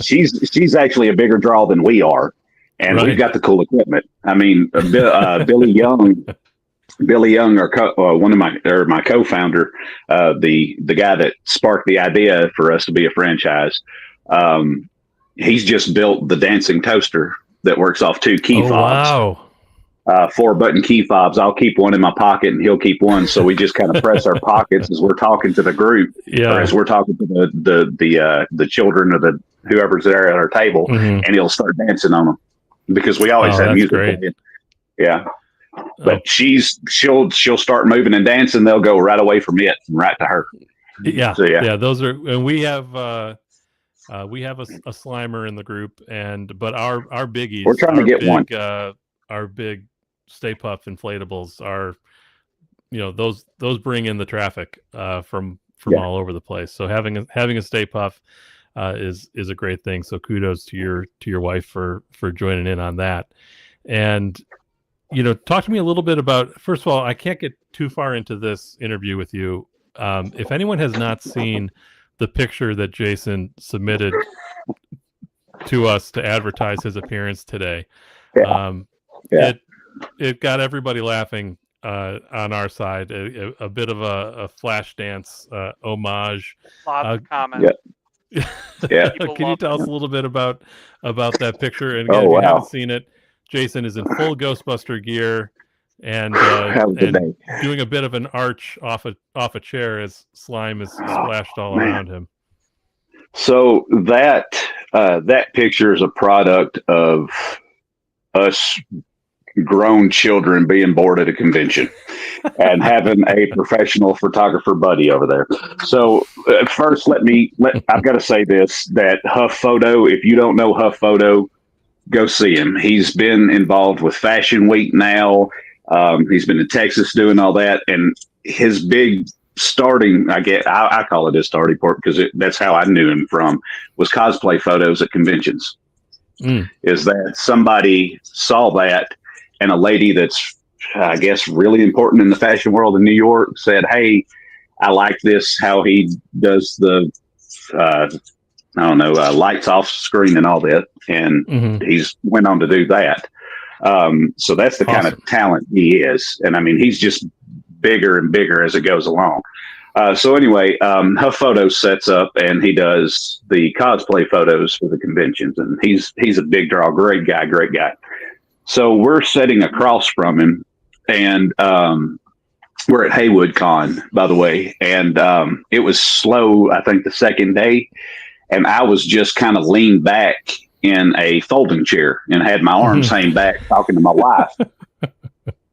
She's actually a bigger draw than we are, and Right. we've got the cool equipment. I mean, Billy Young, one of my co-founder, the guy that sparked the idea for us to be a franchise. He's just built the dancing toaster that works off 2 key fobs. Wow. 4-button key fobs. I'll keep one in my pocket and he'll keep one. So we just kind of press our pockets as we're talking to the group, or as we're talking to the children or the whoever's there at our table, and he'll start dancing on them because we always have music playing. Yeah, but she'll start moving and dancing. They'll go right away from it and right to her. Yeah, so, yeah. Those are, and we have a Slimer in the group, but our biggies. We're trying to get one. Our big Stay Puft inflatables are, those bring in the traffic from all over the place. So having a Stay Puft is a great thing. So kudos to your wife for joining in on that. And talk to me a little bit about, first of all, I can't get too far into this interview with you. If anyone has not seen the picture that Jason submitted to us to advertise his appearance today, it got everybody laughing on our side. A bit of a flash dance homage. Lots of comments. Yeah. Can you tell us a little bit about that picture? And again, if you haven't seen it, Jason is in full Ghostbuster gear and doing a bit of an arch off a chair as slime is splashed all around him. So that picture is a product of us grown children being bored at a convention and having a professional photographer buddy over there. So first, I've got to say this, that Huff Photo, if you don't know Huff Photo, go see him. He's been involved with Fashion Week now. He's been in Texas doing all that. And his big starting, I call it his starting point because that's how I knew him from, was cosplay photos at conventions. Is that somebody saw that, and a lady that's, I guess, really important in the fashion world in New York said, "Hey, I like this, how he does the, lights off screen and all that." And he's went on to do that. So that's the kind of talent he is. And I mean, he's just bigger and bigger as it goes along. So anyway, Huff Photo sets up and he does the cosplay photos for the conventions. And he's a big draw, great guy. So we're sitting across from him, and we're at Haywood Con, by the way. And it was slow, I think, the second day. And I was just kind of leaned back in a folding chair and had my arms hanging back talking to my wife.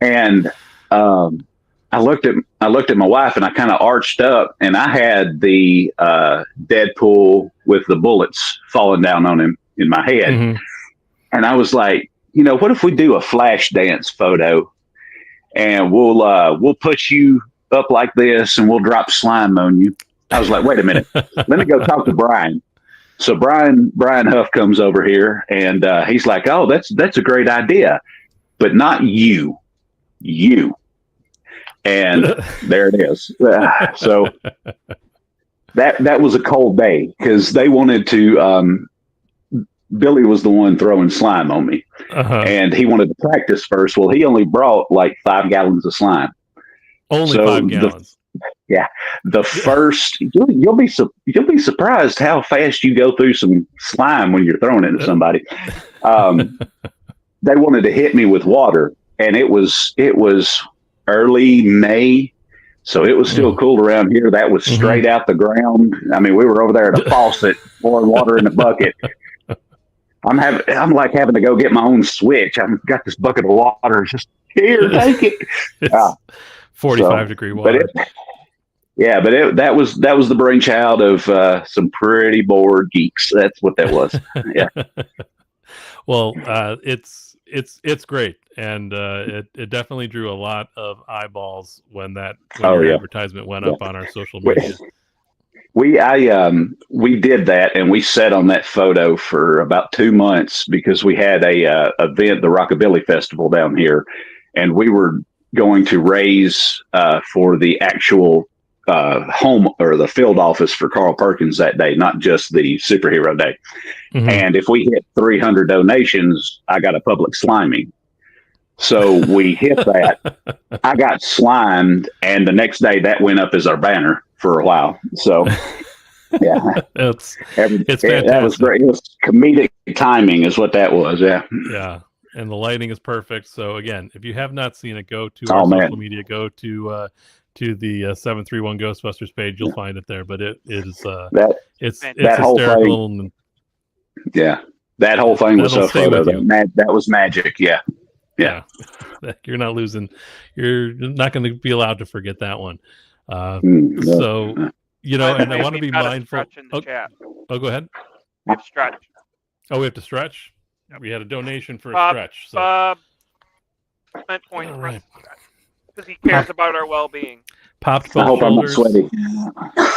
And I looked at my wife and I kind of arched up, and I had the Deadpool with the bullets falling down on him in my head. And I was like, what if we do a flash dance photo, and we'll put you up like this and we'll drop slime on you. I was like, wait a minute, let me go talk to Brian. So Brian Huff comes over here, and he's like, "Oh, that's a great idea, but not you. And there it is. So that was a cold day because they wanted to. Billy was the one throwing slime on me, and he wanted to practice first. Well, he only brought like 5 gallons of slime. Only 5 gallons. The first you'll be surprised how fast you go through some slime when you're throwing it at somebody. they wanted to hit me with water, and it was early May, so it was still cool around here. That was straight out the ground. I mean, we were over there at a faucet pouring water in the bucket. I'm like having to go get my own switch. I've got this bucket of water. Just here, take it. It's 45-degree water. That was the brainchild of some pretty bored geeks. That's what that was. Yeah. Well, it's great, and it definitely drew a lot of eyeballs when your advertisement went up on our social media. We did that, and we sat on that photo for about 2 months because we had a event, the Rockabilly Festival down here, and we were going to raise for the actual home or the field office for Carl Perkins that day, not just the superhero day. And if we hit 300 donations, I got a public sliming. So we hit that. I got slimed, and the next day that went up as our banner for a while. So yeah, it's fantastic. That was great. It was comedic timing, is what that was. Yeah. Yeah. And the lighting is perfect. So again, if you have not seen it, go to our social media. Go to the 731 Ghostbusters page. You'll find it there. But it is it's hysterical. Thing, yeah, that whole thing was a photo. That was magic. Yeah. You're not losing. You're not going to be allowed to forget that one. So and I want to be mindful. Oh, go ahead. We have stretch. Oh, we have to stretch. We had a donation for a stretch. So. Spent points for us because he cares about our well-being. Popped both shoulders. I'm not sweaty.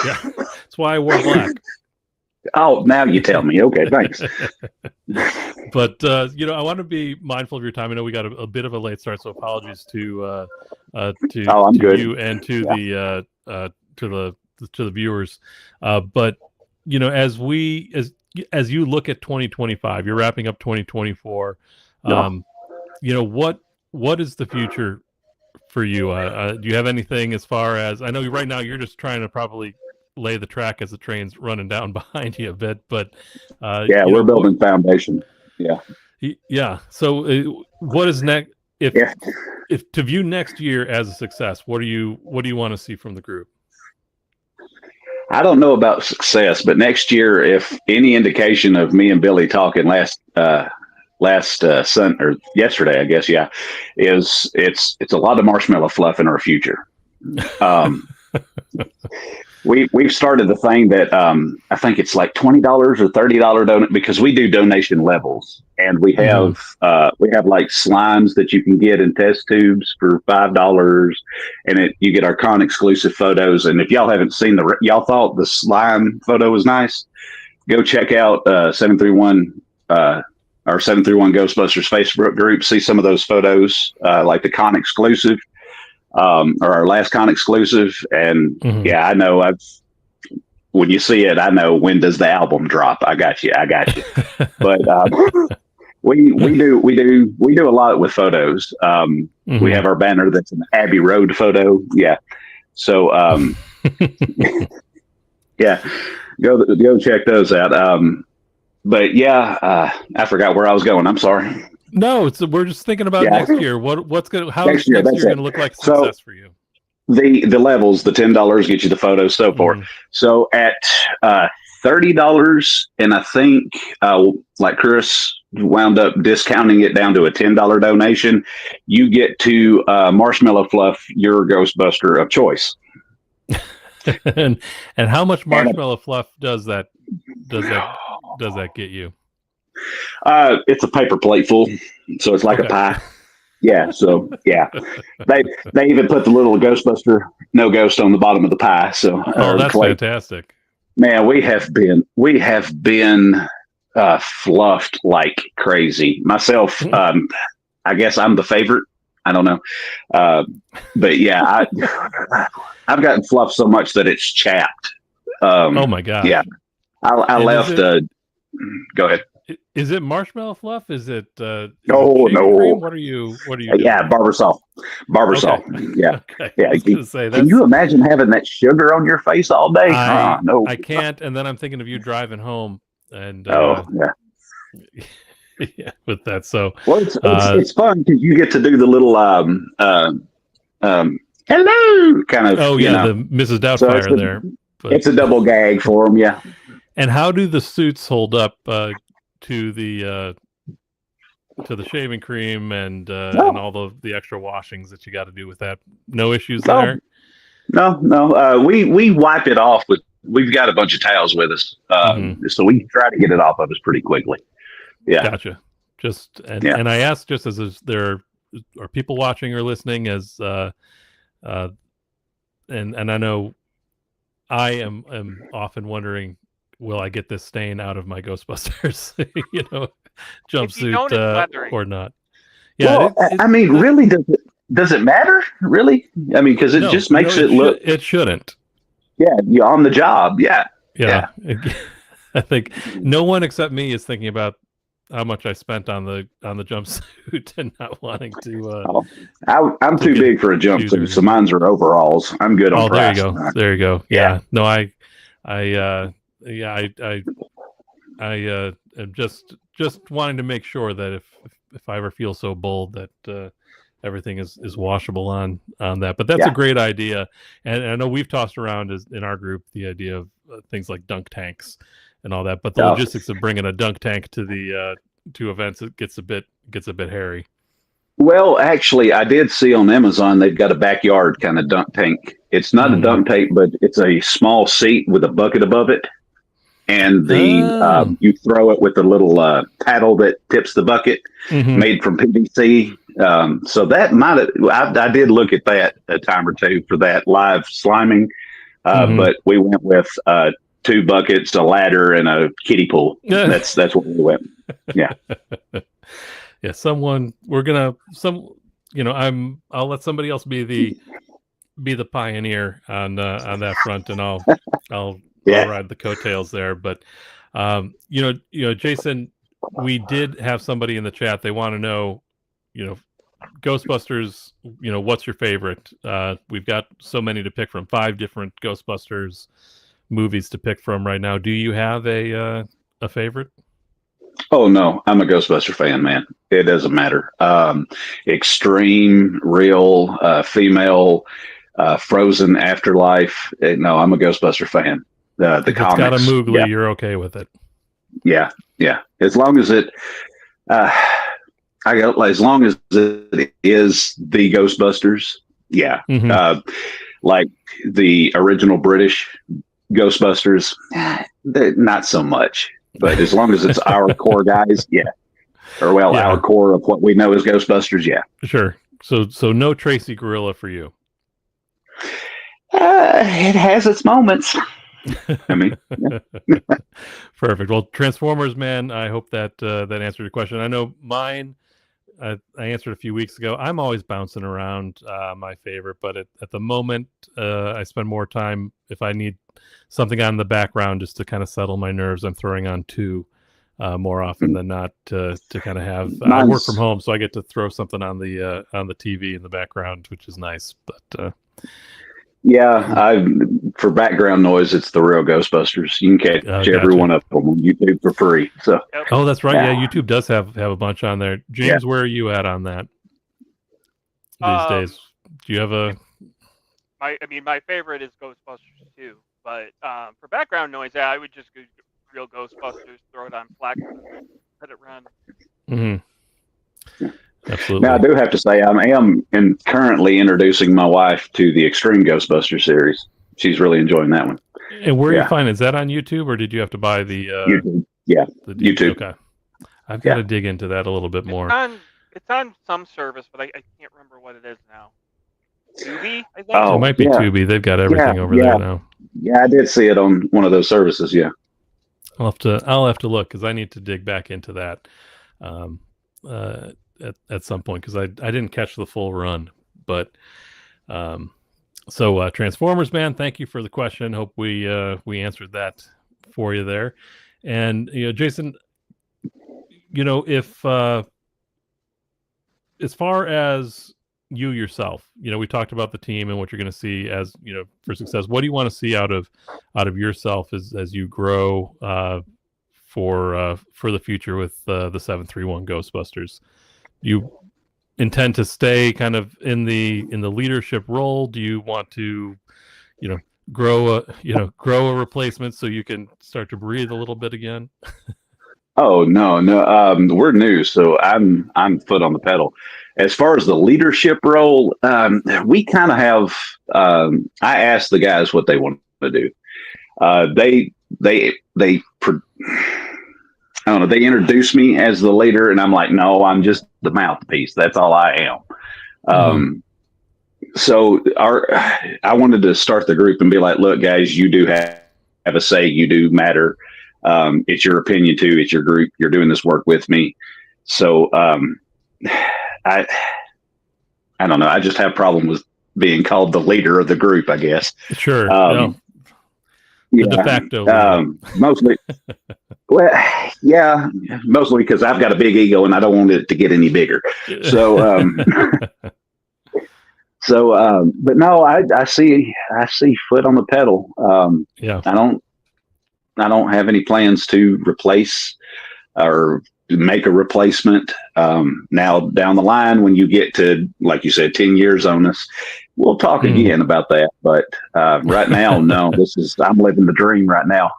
Yeah, that's why I wore black. Oh, now you tell me. Okay, thanks. But I want to be mindful of your time. I know we got a bit of a late start, so apologies to you and to the viewers. But as you look at 2025, you're wrapping up 2024. What is the future for you? Do you have anything as far as, I know right now you're just trying to probably lay the track as the train's running down behind you a bit, but we're building foundation. Yeah. So what is next? If to view next year as a success, what do you want to see from the group? I don't know about success, but next year, if any indication of me and Billy talking last or yesterday, I guess, is it's a lot of marshmallow fluff in our future. We've started the thing that I think it's like $20 or $30 donate, because we do donation levels, and we have like slimes that you can get in test tubes for $5, and you get our con exclusive photos. And if y'all haven't seen y'all thought the slime photo was nice, go check out 731 our 731 Ghostbusters Facebook group. See some of those photos, like the con exclusive. Or our last con exclusive, and I know when you see it, I know when does the album drop. I got you. But we do a lot with photos. We have our banner that's an Abbey Road photo. Yeah, so go check those out. But I forgot where I was going. I'm sorry. No, we're just thinking about next year. How's next year going to look like success for you? The levels, the $10 get you the photos, so forth. So at $30, and I think like Chris wound up discounting it down to a $10 donation, you get to marshmallow fluff your Ghostbuster of choice. and how much marshmallow fluff does that get you? It's a paper plate full, so it's like a pie. Yeah, so they even put the little Ghostbuster no ghost on the bottom of the pie. So that's fantastic. Man, we have been fluffed like crazy. Myself, I guess I'm the favorite. I don't know, but I've gotten fluffed so much that it's chapped. Oh my god! Yeah, I left. Go ahead. Is it marshmallow fluff? Is it? No. Cream? What are you? Doing? Yeah, Barbasol. Okay. Yeah. Okay. Yeah. Can you imagine having that sugar on your face all day? No, I can't. And then I'm thinking of you driving home, and Yeah, with that. So Well, it's fun because you get to do the little hello kind of. oh You yeah, know. the Mrs. So Doubtfire there. But, it's a double gag for them. Yeah. and how do the suits hold up to the shaving cream and all the extra washings that you got to do with that? No issues there. No. We wipe it off with. We've got a bunch of towels with us, so we try to get it off of us pretty quickly. Yeah. Gotcha. Yeah. And I asked just as there are people watching or listening as and I know I am often wondering, will I get this stain out of my Ghostbusters, jumpsuit or not? Yeah. Well, I mean, really, does it matter? Really? I mean, because it just makes it look. It shouldn't. Yeah, you're on the job. Yeah. I think no one except me is thinking about how much I spent on the jumpsuit and not wanting to. I'm too big for a jumpsuit, so mine's are overalls. I'm good on price. There you go. Yeah. No, I am just wanting to make sure that if I ever feel so bold that everything is washable on that. But that's a great idea, and I know we've tossed around in our group the idea of things like dunk tanks and all that. But the logistics of bringing a dunk tank to the to events, it gets a bit hairy. Well, actually, I did see on Amazon they've got a backyard kind of dunk tank. It's not a dunk tank, but it's a small seat with a bucket above it, and you throw it with a little paddle that tips the bucket, made from PVC. So that I did look at that a time or two for that live sliming, but we went with 2 buckets, a ladder, and a kiddie pool. That's what we went. Yeah. Yeah. I'll let somebody else be the pioneer on that front, and I'll ride the coattails there. But Jason, we did have somebody in the chat. They want to know, Ghostbusters, what's your favorite? We've got so many to pick from, 5 different Ghostbusters movies to pick from right now. Do you have a favorite? Oh no, I'm a Ghostbuster fan, man. It doesn't matter. Extreme, real, female, Frozen, Afterlife. No, I'm a Ghostbuster fan. The if comics. It's got a Moogly, you're okay with it. Yeah. As long as it, as long as it is the Ghostbusters. Yeah. Like the original British Ghostbusters, not so much. But as long as it's our core guys, our core of what we know as Ghostbusters, sure. So no Tracy Gorilla for you. It has its moments. I mean, perfect. Well, Transformers, man, I hope that answered your question. I know mine. I answered a few weeks ago. I'm always bouncing around my favorite, but at the moment, I spend more time if I need something on in the background just to kind of settle my nerves. I'm throwing on 2 more often than not to kind of have. I work from home, so I get to throw something on the TV in the background, which is nice. But for background noise, it's the real Ghostbusters. You can catch every one of them on YouTube for free. So, oh, that's right. Yeah, YouTube does have a bunch on there. James, where are you at on that these days? Do you have a? My favorite is Ghostbusters 2, but for background noise, I would just go real Ghostbusters, throw it on Black, let it run. Absolutely. Now, I do have to say, I am currently introducing my wife to the Extreme Ghostbusters series. She's really enjoying that one. And where you find, is that on YouTube, or did you have to buy the YouTube? Yeah, the YouTube. Okay, I've got to dig into that a little bit more. It's on some service, but I can't remember what it is now. Tubi, I think. Oh, it might be Tubi. They've got everything over there now. Yeah, I did see it on one of those services. Yeah, I'll have to look because I need to dig back into that at some point because I didn't catch the full run. But so Transformers, man, thank you for the question. Hope we answered that for you there. And Jason, if as far as you yourself, we talked about the team and what you're going to see as for success. What do you want to see out of yourself as you grow for the future with the 731 Ghostbusters? You intend to stay kind of in the leadership role? Do you want to, grow a replacement so you can start to breathe a little bit again? Oh no, no. We're new, so I'm foot on the pedal. As far as the leadership role, we kind of have. I asked the guys what they want to do. I don't know. They introduced me as the leader, and I'm like, no, I'm just the mouthpiece. That's all I am. So I wanted to start the group and be like, look, guys, you do have a say. You do matter. It's your opinion too. It's your group. You're doing this work with me. So I don't know. I just have a problem with being called the leader of the group, I guess. Sure. The de facto. Mostly. Well, yeah, mostly because I've got a big ego and I don't want it to get any bigger. So, but no, I see foot on the pedal. I don't have any plans to replace or make a replacement. Now down the line, when you get to, like you said, 10 years on us, we'll talk again about that. But right now, no, I'm living the dream right now.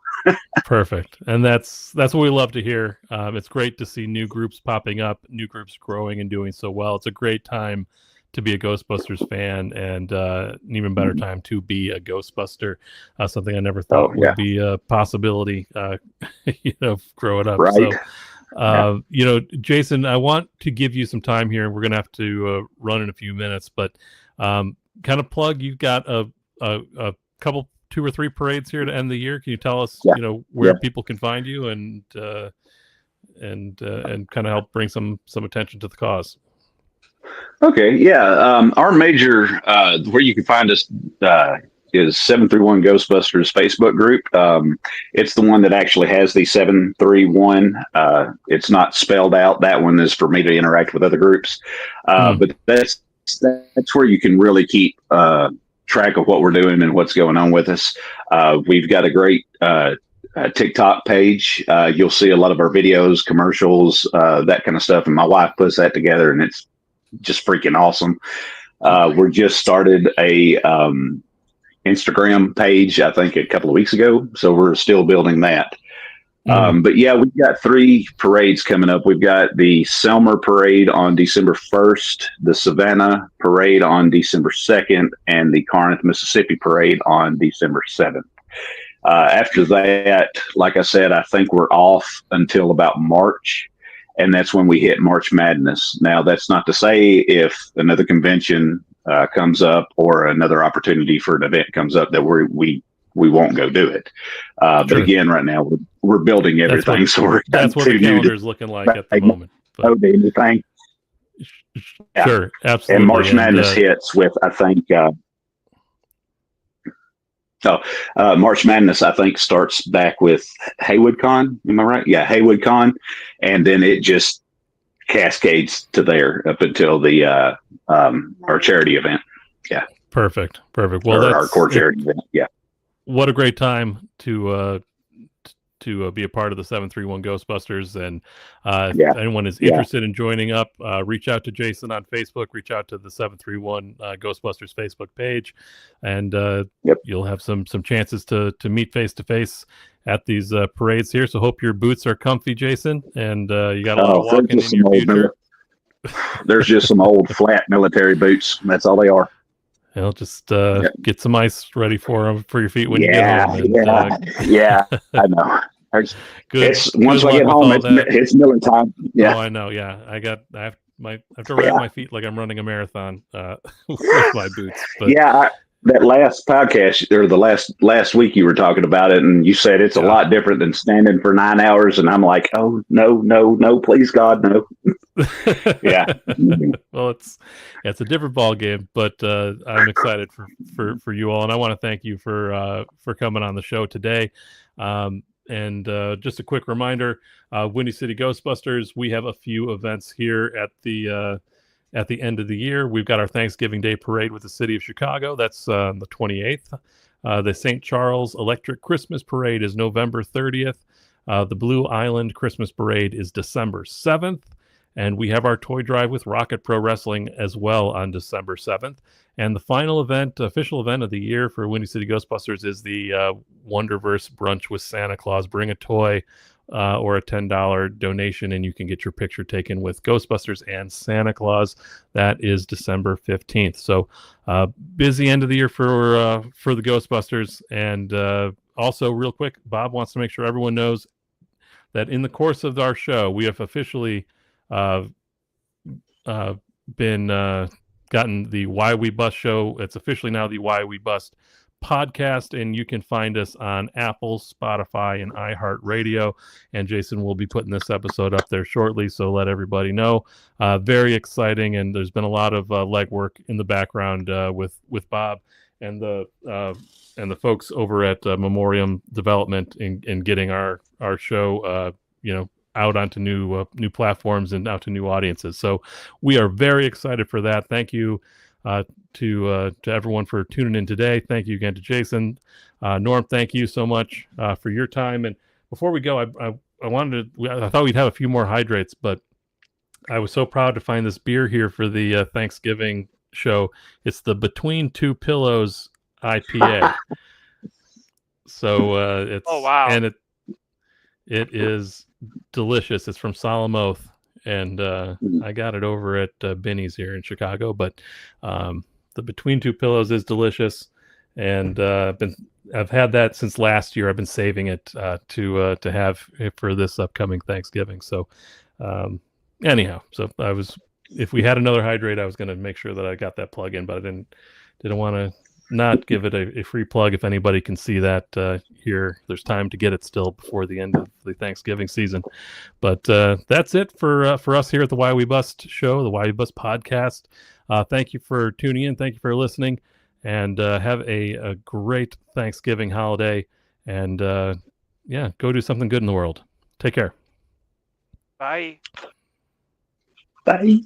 Perfect. And that's what we love to hear. It's great to see new groups popping up, new groups growing and doing so well. It's a great time to be a Ghostbusters fan, and an even better time to be a Ghostbuster. Something I never thought would be a possibility, growing up. Right. So, Jason, I want to give you some time here, and we're going to have to run in a few minutes, but kind of plug, you've got a couple, 2 or 3 parades here to end the year. Can you tell us, where people can find you and kind of help bring some attention to the cause? Okay. Yeah. Our major, where you can find us, is 731 Ghostbusters Facebook group. It's the one that actually has the 731. It's not spelled out. That one is for me to interact with other groups. But that's where you can really keep, track of what we're doing and what's going on with us. We've got a great TikTok page. You'll see a lot of our videos, commercials, that kind of stuff. And my wife puts that together, and it's just freaking awesome. We're just started a Instagram page, I think, a couple of weeks ago. So we're still building that. But yeah, we've got 3 parades coming up. We've got the Selmer Parade on December 1st, the Savannah Parade on December 2nd, and the Corinth, Mississippi Parade on December 7th. After that, like I said, I think we're off until about March, and that's when we hit March Madness. Now, that's not to say if another convention comes up or another opportunity for an event comes up that we won't go do it. But again, right now we're building everything. That's what the calendar's looking like at the moment. Anything. Yeah. Sure, absolutely. And March Madness hits with, I think, March Madness, I think, starts back with Haywood Con. Am I right? Yeah, Haywood Con. And then it just cascades to there up until the our charity event. Yeah. Perfect. Well, that's our core charity event. Yeah. What a great time to be a part of the 731 Ghostbusters. And if anyone is interested in joining up, reach out to Jason on Facebook, reach out to the 731 Ghostbusters Facebook page, and you'll have some chances to meet face to face at these parades here. So hope your boots are comfy, Jason, and you got a lot of walking in your future. There's just some old flat military boots. That's all they are. Just get some ice ready for your feet when you get home. Yeah, I know. Good. Once I get home, it's Miller time. Yeah. Oh, I know. Yeah, I have to wrap my feet like I'm running a marathon with my boots. But that last podcast or the last week you were talking about it, and you said it's a lot different than standing for 9 hours, and I'm like, oh no, please God, no. Yeah. Well, it's a different ball game, but I'm excited for you all, and I want to thank you for coming on the show today. And just a quick reminder, Windy City Ghostbusters, we have a few events here at the end of the year. We've got our Thanksgiving Day Parade with the City of Chicago. That's on the 28th. The St. Charles Electric Christmas Parade is November 30th. The Blue Island Christmas Parade is December 7th. And we have our toy drive with Rocket Pro Wrestling as well on December 7th. And the final event, official event of the year for Windy City Ghostbusters is the Wonderverse Brunch with Santa Claus. Bring a toy or a $10 donation, and you can get your picture taken with Ghostbusters and Santa Claus. That is December 15th. So busy end of the year for the Ghostbusters. And also, real quick, Bob wants to make sure everyone knows that in the course of our show, we have officially been gotten the Why We Bust show. It's officially now the Why We Bust podcast, and you can find us on Apple, Spotify, and iHeartRadio. And Jason will be putting this episode up there shortly, so let everybody know. Very exciting, and there's been a lot of legwork in the background with Bob and the folks over at Memoriam Development in getting our show out onto new platforms and out to new audiences. So we are very excited for that. Thank you to everyone for tuning in today. Thank you again to Jason. Norm, thank you so much for your time. And before we go, I thought we'd have a few more hydrates, but I was so proud to find this beer here for the Thanksgiving show. It's the Between Two Pillows IPA. So it's and it is delicious. It's from Solemn Oath, and I got it over at Binny's here in Chicago. But the Between Two Pillows is delicious, and I've had that since last year. I've been saving it to have it for this upcoming Thanksgiving. So anyhow, if we had another hydrate, I was going to make sure that I got that plug in, but I didn't want to not give it a free plug. If anybody can see that here, there's time to get it still before the end of the Thanksgiving season. But that's it for us here at the Why We Bust show, the Why We Bust podcast. Thank you for tuning in. Thank you for listening, and have a great Thanksgiving holiday. And go do something good in the world. Take care. Bye. Bye.